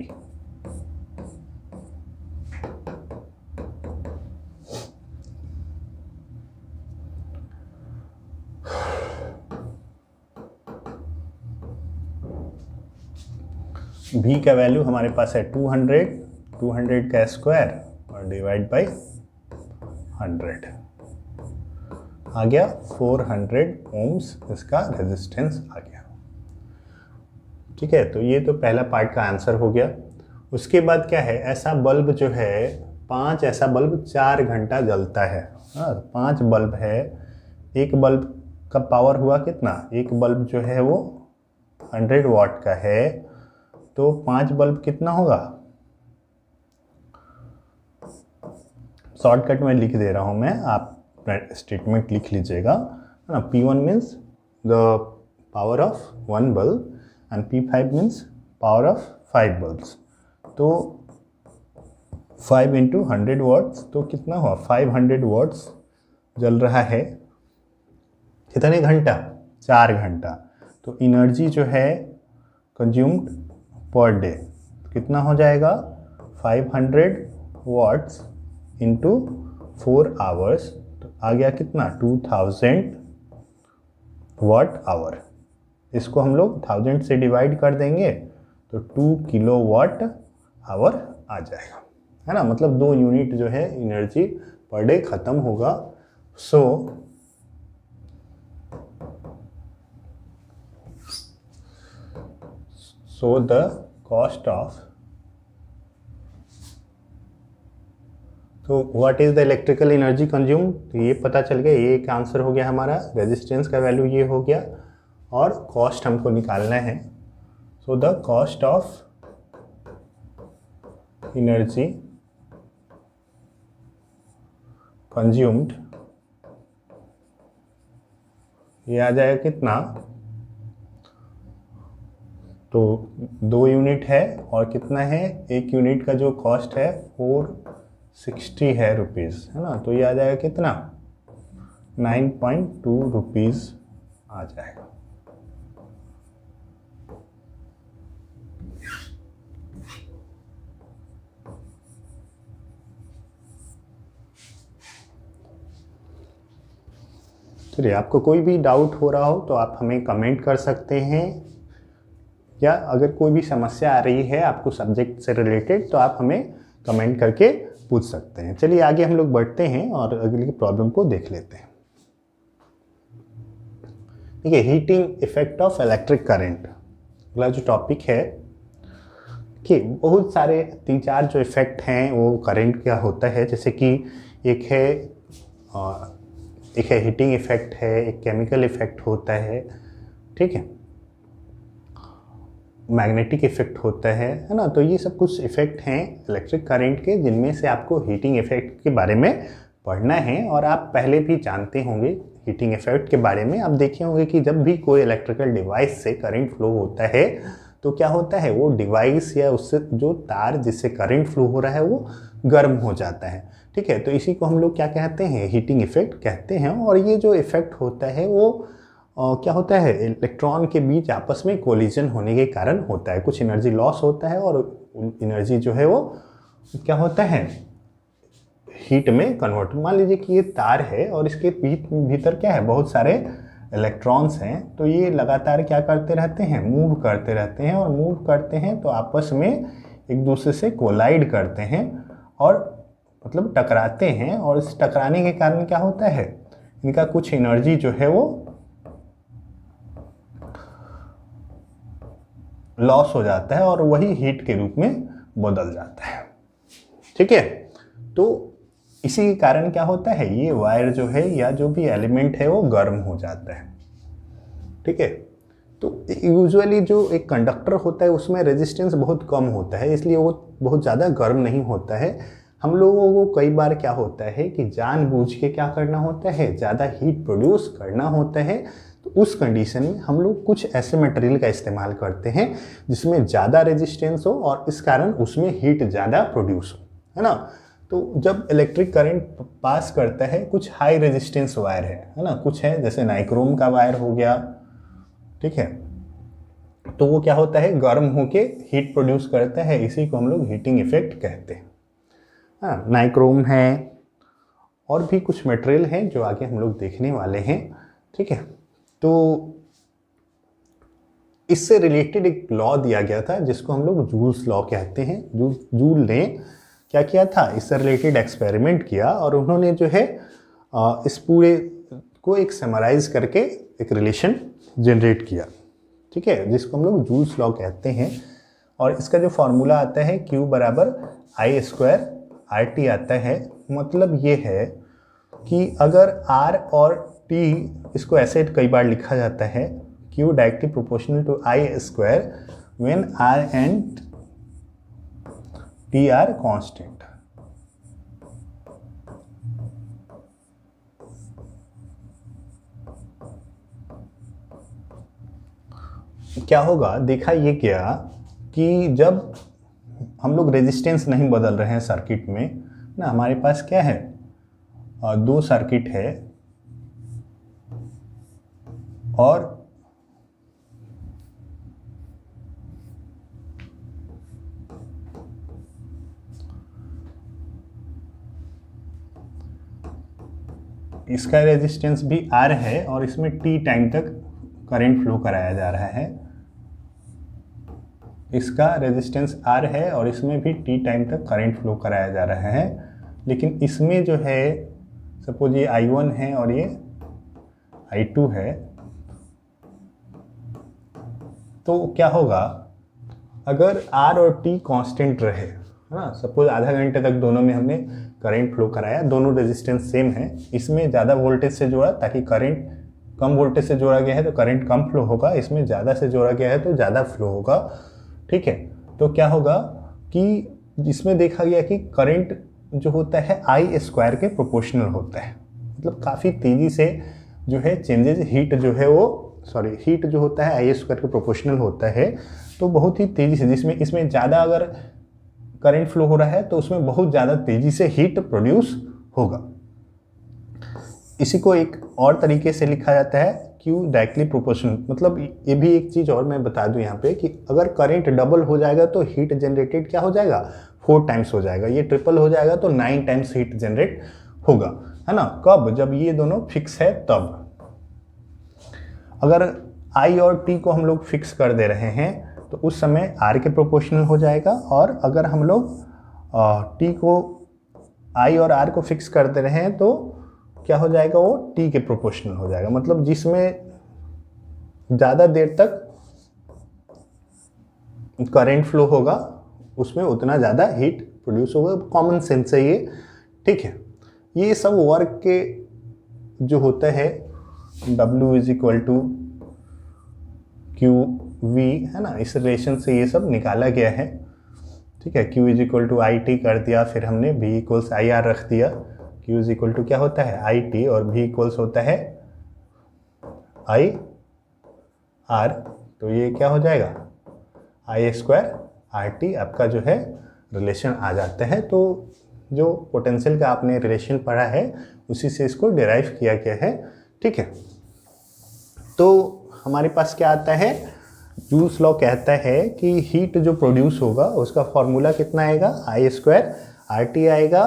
v का वैल्यू हमारे पास है 200 का स्क्वायर और डिवाइड बाई 100 आ गया 400 ओम्स इसका रेजिस्टेंस आ गया। ठीक है, तो ये तो पहला पार्ट का आंसर हो गया। उसके बाद क्या है, ऐसा बल्ब जो है 5 ऐसा बल्ब 4 घंटा जलता है। हाँ, 5 बल्ब है, एक बल्ब का पावर हुआ कितना, एक बल्ब जो है वो 100 वाट का है, तो 5 बल्ब कितना होगा, शॉर्टकट में लिख दे रहा हूँ मैं, आप स्टेटमेंट लिख लीजिएगा ना। P1 means the power of 1 bulb and P5 means power of 5 bulbs. तो 5 इंटू 100 वाट्स तो कितना हुआ, 500 वाट्स जल रहा है। कितने घंटा, 4 घंटा। तो एनर्जी जो है कंज्यूम्ड पर डे कितना हो जाएगा, 500 वाट्स इंटू 4 आवर्स, तो आ गया कितना 2000 वाट आवर। इसको हम लोग 1000 से डिवाइड कर देंगे तो 2 किलो वाट आवर आ जाएगा, है ना। मतलब 2 यूनिट जो है एनर्जी पर डे खत्म होगा। So the cost of, तो what is the electrical energy consume, तो ये पता चल गया, ये एक आंसर हो गया हमारा। रेजिस्टेंस का वैल्यू ये हो गया और कॉस्ट हमको निकालना है। So the cost of energy consumed, ये आ जाएगा कितना, तो 2 यूनिट है और कितना है, एक यूनिट का जो कॉस्ट है 460 है रुपीज़, है ना। तो ये आ जाएगा कितना 9.2 रुपीज़ आ जाएगा। चलिए, आपको कोई भी डाउट हो रहा हो तो आप हमें कमेंट कर सकते हैं, या अगर कोई भी समस्या आ रही है आपको सब्जेक्ट से रिलेटेड तो आप हमें कमेंट करके पूछ सकते हैं। चलिए आगे हम लोग बढ़ते हैं और अगली प्रॉब्लम को देख लेते हैं। देखिए, heating effect of electric current, अगला जो टॉपिक है कि बहुत सारे 3-4 जो इफेक्ट हैं वो करंट का होता है। जैसे कि एक है हीटिंग इफेक्ट है, एक केमिकल इफेक्ट होता है, ठीक है, मैग्नेटिक इफेक्ट होता है ना। तो ये सब कुछ इफेक्ट हैं इलेक्ट्रिक करंट के, जिनमें से आपको हीटिंग इफेक्ट के बारे में पढ़ना है। और आप पहले भी जानते होंगे हीटिंग इफेक्ट के बारे में। आप देखे होंगे कि जब भी कोई इलेक्ट्रिकल डिवाइस से करंट फ्लो होता है तो क्या होता है, वो डिवाइस या उससे जो तार जिससे करंट फ्लो हो रहा है वो गर्म हो जाता है, ठीक है। तो इसी को हम लोग क्या कहते हैं, हीटिंग इफेक्ट कहते हैं। और ये जो इफेक्ट होता है वो क्या होता है, इलेक्ट्रॉन के बीच आपस में कोलिजन होने के कारण होता है। कुछ एनर्जी लॉस होता है और एनर्जी जो है वो क्या होता है, हीट में कन्वर्ट। मान लीजिए कि ये तार है और इसके भीतर क्या है, बहुत सारे इलेक्ट्रॉन्स हैं। तो ये लगातार क्या करते रहते हैं, मूव करते रहते हैं, और मूव करते हैं तो आपस में एक दूसरे से कोलाइड करते हैं और मतलब टकराते हैं। और इस टकराने के कारण क्या होता है, इनका कुछ एनर्जी जो है वो लॉस हो जाता है और वही हीट के रूप में बदल जाता है, ठीक है। तो इसी के कारण क्या होता है, ये वायर जो है या जो भी एलिमेंट है वो गर्म हो जाता है, ठीक है। तो यूजुअली जो एक कंडक्टर होता है उसमें रेजिस्टेंस बहुत कम होता है, इसलिए वो बहुत ज़्यादा गर्म नहीं होता है। हम लोगों को कई बार क्या होता है कि जानबूझ के क्या करना होता है, ज़्यादा हीट प्रोड्यूस करना होता है। तो उस कंडीशन में हम लोग कुछ ऐसे मटेरियल का इस्तेमाल करते हैं जिसमें ज़्यादा रेजिस्टेंस हो और इस कारण उसमें हीट ज़्यादा प्रोड्यूस हो, है ना। तो जब इलेक्ट्रिक करंट पास करता है, कुछ हाई रेजिस्टेंस वायर है ना, कुछ है जैसे नाइक्रोम का वायर हो गया, ठीक है, तो वो क्या होता है, गर्म होके हीट प्रोड्यूस करता है, इसी को हम लोग हीटिंग इफेक्ट कहते हैं। हाँ, नाइक्रोम है और भी कुछ मटेरियल हैं जो आगे हम लोग देखने वाले हैं। ठीक है, तो इससे रिलेटेड एक लॉ दिया गया था जिसको हम लोग जूल्स लॉ कहते हैं। जूल ने क्या किया था, इससे रिलेटेड एक्सपेरिमेंट किया और उन्होंने जो है इस पूरे को एक समराइज करके एक रिलेशन जनरेट किया। ठीक है, जिसको हम लोग जूल्स लॉ कहते हैं। और इसका जो फॉर्मूला आता है Q बराबर I² RT आता है। मतलब ये है कि अगर R और T, इसको ऐसे कई बार लिखा जाता है, Q directly proportional to I² when R and T are constant. क्या होगा, देखा ये क्या कि जब हम लोग रेजिस्टेंस नहीं बदल रहे हैं सर्किट में ना, हमारे पास क्या है, दो सर्किट है और इसका रेजिस्टेंस भी R है और इसमें T टाइम तक करंट फ्लो कराया जा रहा है। इसका रेजिस्टेंस R है और इसमें भी T टाइम तक करंट फ्लो कराया जा रहा है। लेकिन इसमें जो है, सपोज ये I1 है और ये I2 है, तो क्या होगा, अगर R और T कांस्टेंट रहे, है ना, सपोज आधा घंटे तक दोनों में हमने करंट फ्लो कराया, दोनों रेजिस्टेंस सेम है, इसमें ज़्यादा वोल्टेज से जोड़ा ताकि करंट, कम वोल्टेज से जोड़ा गया है तो करंट कम फ्लो होगा, इसमें ज़्यादा से जोड़ा गया है तो ज़्यादा फ्लो होगा। ठीक है, तो क्या होगा कि इसमें देखा गया कि करंट जो होता है I² के प्रोपोर्शनल होता है। मतलब काफ़ी तेज़ी से जो है चेंजेस, हीट जो है वो, सॉरी, हीट जो होता है I² के प्रोपोर्शनल होता है, तो बहुत ही तेज़ी से, जिसमें इसमें ज़्यादा अगर करंट फ्लो हो रहा है तो उसमें बहुत ज़्यादा तेज़ी से हीट प्रोड्यूस होगा। इसी को एक और तरीके से लिखा जाता है Q डायरेक्टली प्रोपोर्शनल। मतलब ये भी एक चीज़ और मैं बता दूं यहाँ पे कि अगर करंट डबल हो जाएगा तो हीट जनरेटेड क्या हो जाएगा, 4 टाइम्स हो जाएगा। ये ट्रिपल हो जाएगा तो 9 टाइम्स हीट जनरेट होगा, है ना। कब, जब ये दोनों फिक्स है तब। अगर I और T को हम लोग फिक्स कर दे रहे हैं तो उस समय R के प्रोपोर्शनल हो जाएगा, और अगर हम लोग T को, I और R को फिक्स कर दे रहे हैं तो क्या हो जाएगा, वो T के प्रोपोर्शनल हो जाएगा। मतलब जिसमें ज़्यादा देर तक करंट फ्लो होगा उसमें उतना ज़्यादा हीट प्रोड्यूस होगा। कॉमन सेंस है ये। ठीक है, ये सब वर्क के जो होता है W is equal to QV, है ना, इस रिलेशन से ये सब निकाला गया है। ठीक है, Q is equal to IT कर दिया, फिर हमने V इक्वल्स IR रख दिया। Q इज इक्वल टू क्या होता है, IT, और V इक्वल्स होता है IR। तो ये क्या हो जाएगा, I² RT आपका जो है रिलेशन आ जाता है। तो जो पोटेंशियल का आपने रिलेशन पढ़ा है उसी से इसको डिराइव किया गया है। ठीक है, तो हमारे पास क्या आता है, जूल्स लॉ कहता है कि हीट जो प्रोड्यूस होगा उसका फॉर्मूला कितना आएगा, I² RT आएगा।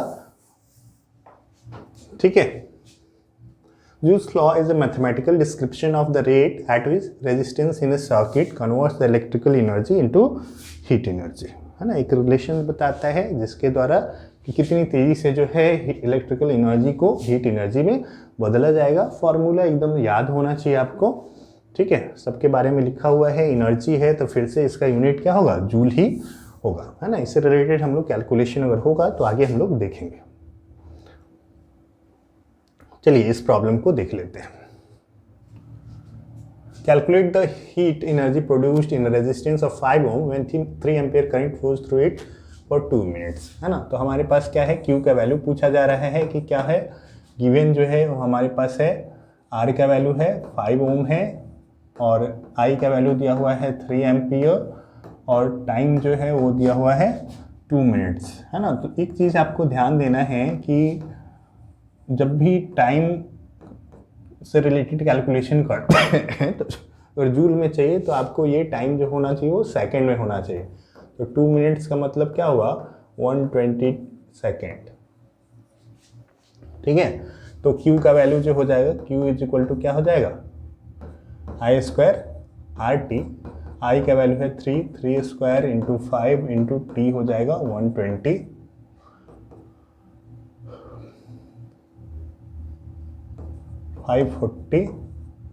ठीक है, Joule's law is a mathematical description of the rate at which resistance in a circuit converts the electrical energy into heat energy, है ना। एक रिलेशन बताता है जिसके द्वारा कि कितनी तेज़ी से जो है इलेक्ट्रिकल एनर्जी को हीट एनर्जी में बदला जाएगा। फॉर्मूला एकदम याद होना चाहिए आपको। ठीक है, सबके बारे में लिखा हुआ है, एनर्जी है तो फिर से इसका यूनिट क्या होगा, जूल ही होगा, है ना। इससे रिलेटेड हम लोग कैलकुलेशन अगर होगा तो आगे हम लोग देखेंगे। चलिए इस प्रॉब्लम को देख लेते हैं। Calculate the heat energy produced in resistance of 5 ohm when 3 ampere current flows through it for 2 minutes, है ना। तो हमारे पास क्या है, Q का वैल्यू पूछा जा रहा है कि क्या है, गिवन जो है वो हमारे पास है, R का वैल्यू है 5 ओम है और I का वैल्यू दिया हुआ है 3 एम्पियर और टाइम जो है वो दिया हुआ है 2 मिनट्स, है ना। तो एक चीज़ आपको ध्यान देना है कि जब भी टाइम से रिलेटेड कैलकुलेशन करते हैं तो अगर जूल में चाहिए तो आपको ये टाइम जो होना चाहिए वो सेकंड में होना चाहिए। तो 2 मिनट्स का मतलब क्या हुआ, 120 सेकेंड। ठीक है, तो Q का वैल्यू जो हो जाएगा, Q इज इक्वल टू क्या हो जाएगा, आई स्क्वायर आर टी। आई का वैल्यू है 3 स्क्वायर इंटू 5 इंटू टी हो जाएगा 120, 540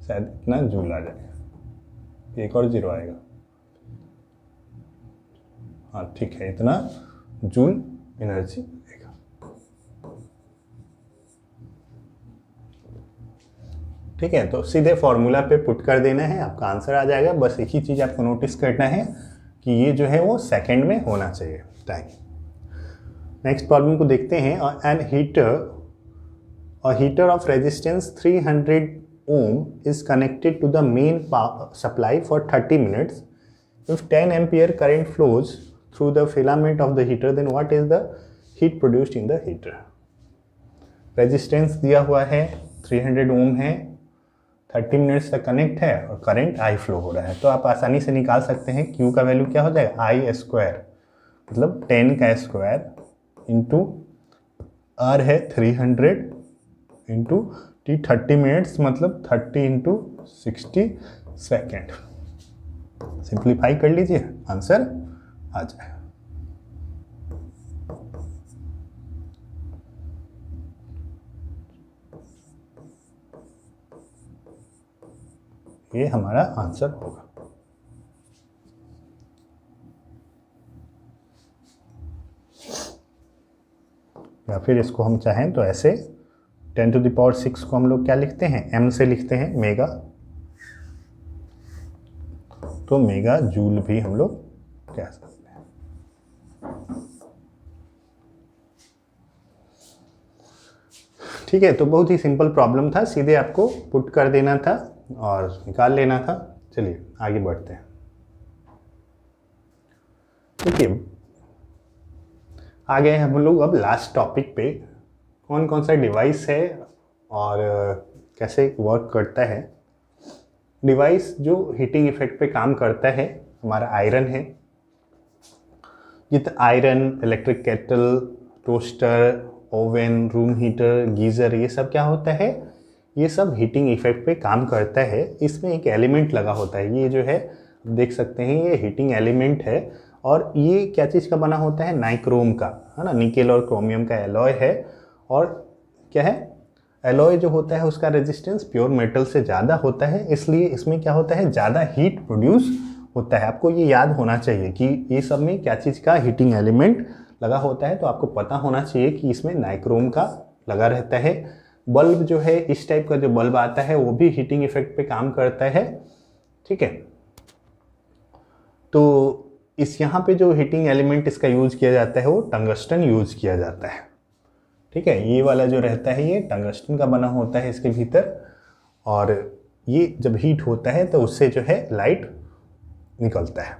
शायद इतना जूल आ जाएगा, एक और जीरो आएगा, हाँ ठीक है, इतना जूल एनर्जी देगा। ठीक है, तो सीधे फॉर्मूला पे पुट कर देना है, आपका आंसर आ जाएगा। बस एक ही चीज़ आपको नोटिस करना है कि ये जो है वो सेकंड में होना चाहिए टाइम। नेक्स्ट प्रॉब्लम को देखते हैं। An heater of resistance 300 ohm is connected to the main supply for 30 minutes. If 10 ampere current flows through the filament of the heater, then what is the heat produced in the heater? Resistance दिया हुआ है 300 ओम है, 30 मिनट्स तक कनेक्ट है और करंट आई फ्लो हो रहा है। तो आप आसानी से निकाल सकते हैं क्यू का वैल्यू क्या हो जाएगा, आई स्क्वायर मतलब 10 का स्क्वायर इंटू आर है 300 इंटू टी 30 मिनट्स मतलब 30 इंटू 60 सेकेंड। सिंप्लीफाई कर लीजिए, आंसर आ जाए। ये हमारा आंसर होगा। या फिर इसको हम चाहें तो ऐसे 10⁶ को हम लोग क्या लिखते हैं, m से लिखते हैं मेगा, तो मेगा जूल भी हम लोग कह सकते हैं। ठीक है, तो बहुत ही सिंपल प्रॉब्लम था, सीधे आपको पुट कर देना था और निकाल लेना था। चलिए आगे बढ़ते हैं। देखिए आ गए हम लोग अब लास्ट टॉपिक पे, कौन कौन सा डिवाइस है और कैसे वर्क करता है। डिवाइस जो हीटिंग इफेक्ट पे काम करता है हमारा आयरन है। जितना iron, electric kettle, toaster, oven, room heater, geyser, ये सब क्या होता है, ये सब हीटिंग इफेक्ट पे काम करता है। इसमें एक एलिमेंट लगा होता है, ये जो है देख सकते हैं ये हीटिंग एलिमेंट है। और ये क्या चीज़ का बना होता है, नाइक्रोम का, है ना, निकेल और क्रोमियम का एलॉय है। और क्या है, एलॉय जो होता है उसका रेजिस्टेंस प्योर मेटल से ज़्यादा होता है, इसलिए इसमें क्या होता है, ज़्यादा हीट प्रोड्यूस होता है। आपको ये याद होना चाहिए कि ये सब में क्या चीज़ का हीटिंग एलिमेंट लगा होता है। तो आपको पता होना चाहिए कि इसमें नाइक्रोम का लगा रहता है। बल्ब जो है, इस टाइप का जो बल्ब आता है वो भी हीटिंग इफेक्ट पे काम करता है। ठीक है, तो इस यहाँ पे जो हीटिंग एलिमेंट इसका यूज़ किया जाता है वो टंगस्टन यूज़ किया जाता है। ठीक है, ये वाला जो रहता है ये टंगस्टन का बना होता है इसके भीतर, और ये जब हीट होता है तो उससे जो है लाइट निकलता है।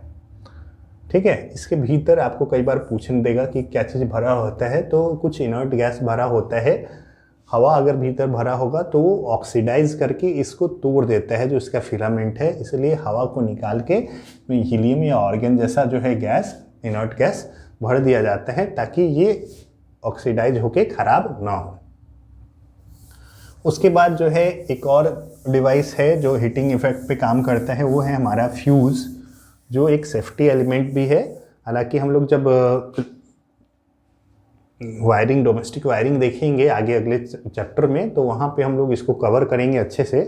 ठीक है, इसके भीतर आपको कई बार पूछने देगा कि क्या चीज़ भरा होता है, तो कुछ इनर्ट गैस भरा होता है। हवा अगर भीतर भरा होगा तो वो ऑक्सीडाइज करके इसको तोड़ देता है जो इसका फिलामेंट है, इसलिए हवा को निकाल के हीलियम या ऑर्गन जैसा जो है गैस, इनर्ट गैस भर दिया जाता है ताकि ये ऑक्सीडाइज होके ख़राब ना हो। उसके बाद जो है एक और डिवाइस है जो हीटिंग इफेक्ट पे काम करता है, वो है हमारा फ्यूज़, जो एक सेफ्टी एलिमेंट भी है। हालांकि हम लोग जब वायरिंग, डोमेस्टिक वायरिंग देखेंगे आगे अगले चैप्टर में, तो वहाँ पे हम लोग इसको कवर करेंगे अच्छे से।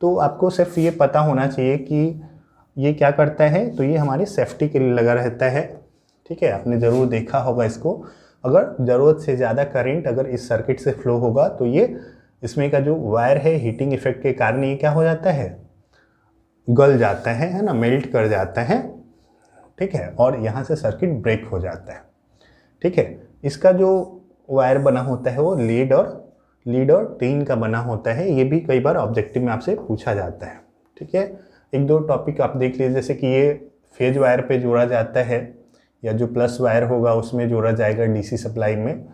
तो आपको सिर्फ ये पता होना चाहिए कि ये क्या करता है, तो ये हमारी सेफ्टी के लिए लगा रहता है। ठीक है, आपने ज़रूर देखा होगा इसको। अगर ज़रूरत से ज़्यादा करंट अगर इस सर्किट से फ्लो होगा तो ये इसमें का जो वायर है हीटिंग इफेक्ट के कारण ये क्या हो जाता है, गल जाता है ना, मेल्ट कर जाता है। ठीक है, और यहाँ से सर्किट ब्रेक हो जाता है। ठीक है, इसका जो वायर बना होता है वो लीड और टीन का बना होता है। ये भी कई बार ऑब्जेक्टिव में आपसे पूछा जाता है। ठीक है, एक दो टॉपिक आप देख लीजिए, जैसे कि ये फेज वायर पे जोड़ा जाता है या जो प्लस वायर होगा उसमें जोड़ा जाएगा डीसी सप्लाई में।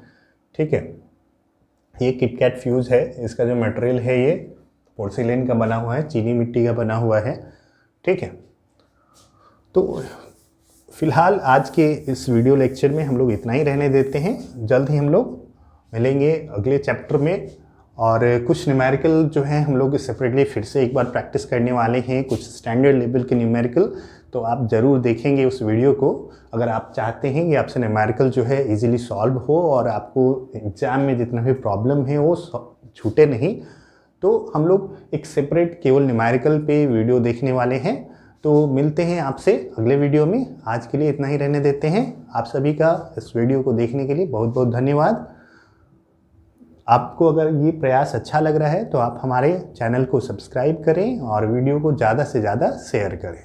ठीक है, ये किटकैट फ्यूज़ है, इसका जो मटेरियल है ये पोर्सिलेन का बना हुआ है, चीनी मिट्टी का बना हुआ है। ठीक है। तो फिलहाल आज के इस वीडियो लेक्चर में हम लोग इतना ही रहने देते हैं। जल्द ही हम लोग मिलेंगे अगले चैप्टर में, और कुछ न्यूमेरिकल जो है हम लोग सेपरेटली फिर से एक बार प्रैक्टिस करने वाले हैं, कुछ स्टैंडर्ड लेवल के न्यूमेरिकल। तो आप ज़रूर देखेंगे उस वीडियो को अगर आप चाहते हैं कि आपसे न्यूमेरिकल जो है इजीली सॉल्व हो और आपको एग्ज़ाम में जितना भी प्रॉब्लम है वो छूटे नहीं। तो हम लोग एक सेपरेट केवल न्यूमेरिकल पे वीडियो देखने वाले हैं। तो मिलते हैं आपसे अगले वीडियो में। आज के लिए इतना ही रहने देते हैं। आप सभी का इस वीडियो को देखने के लिए बहुत बहुत धन्यवाद। आपको अगर ये प्रयास अच्छा लग रहा है तो आप हमारे चैनल को सब्सक्राइब करें और वीडियो को ज़्यादा से ज़्यादा शेयर करें।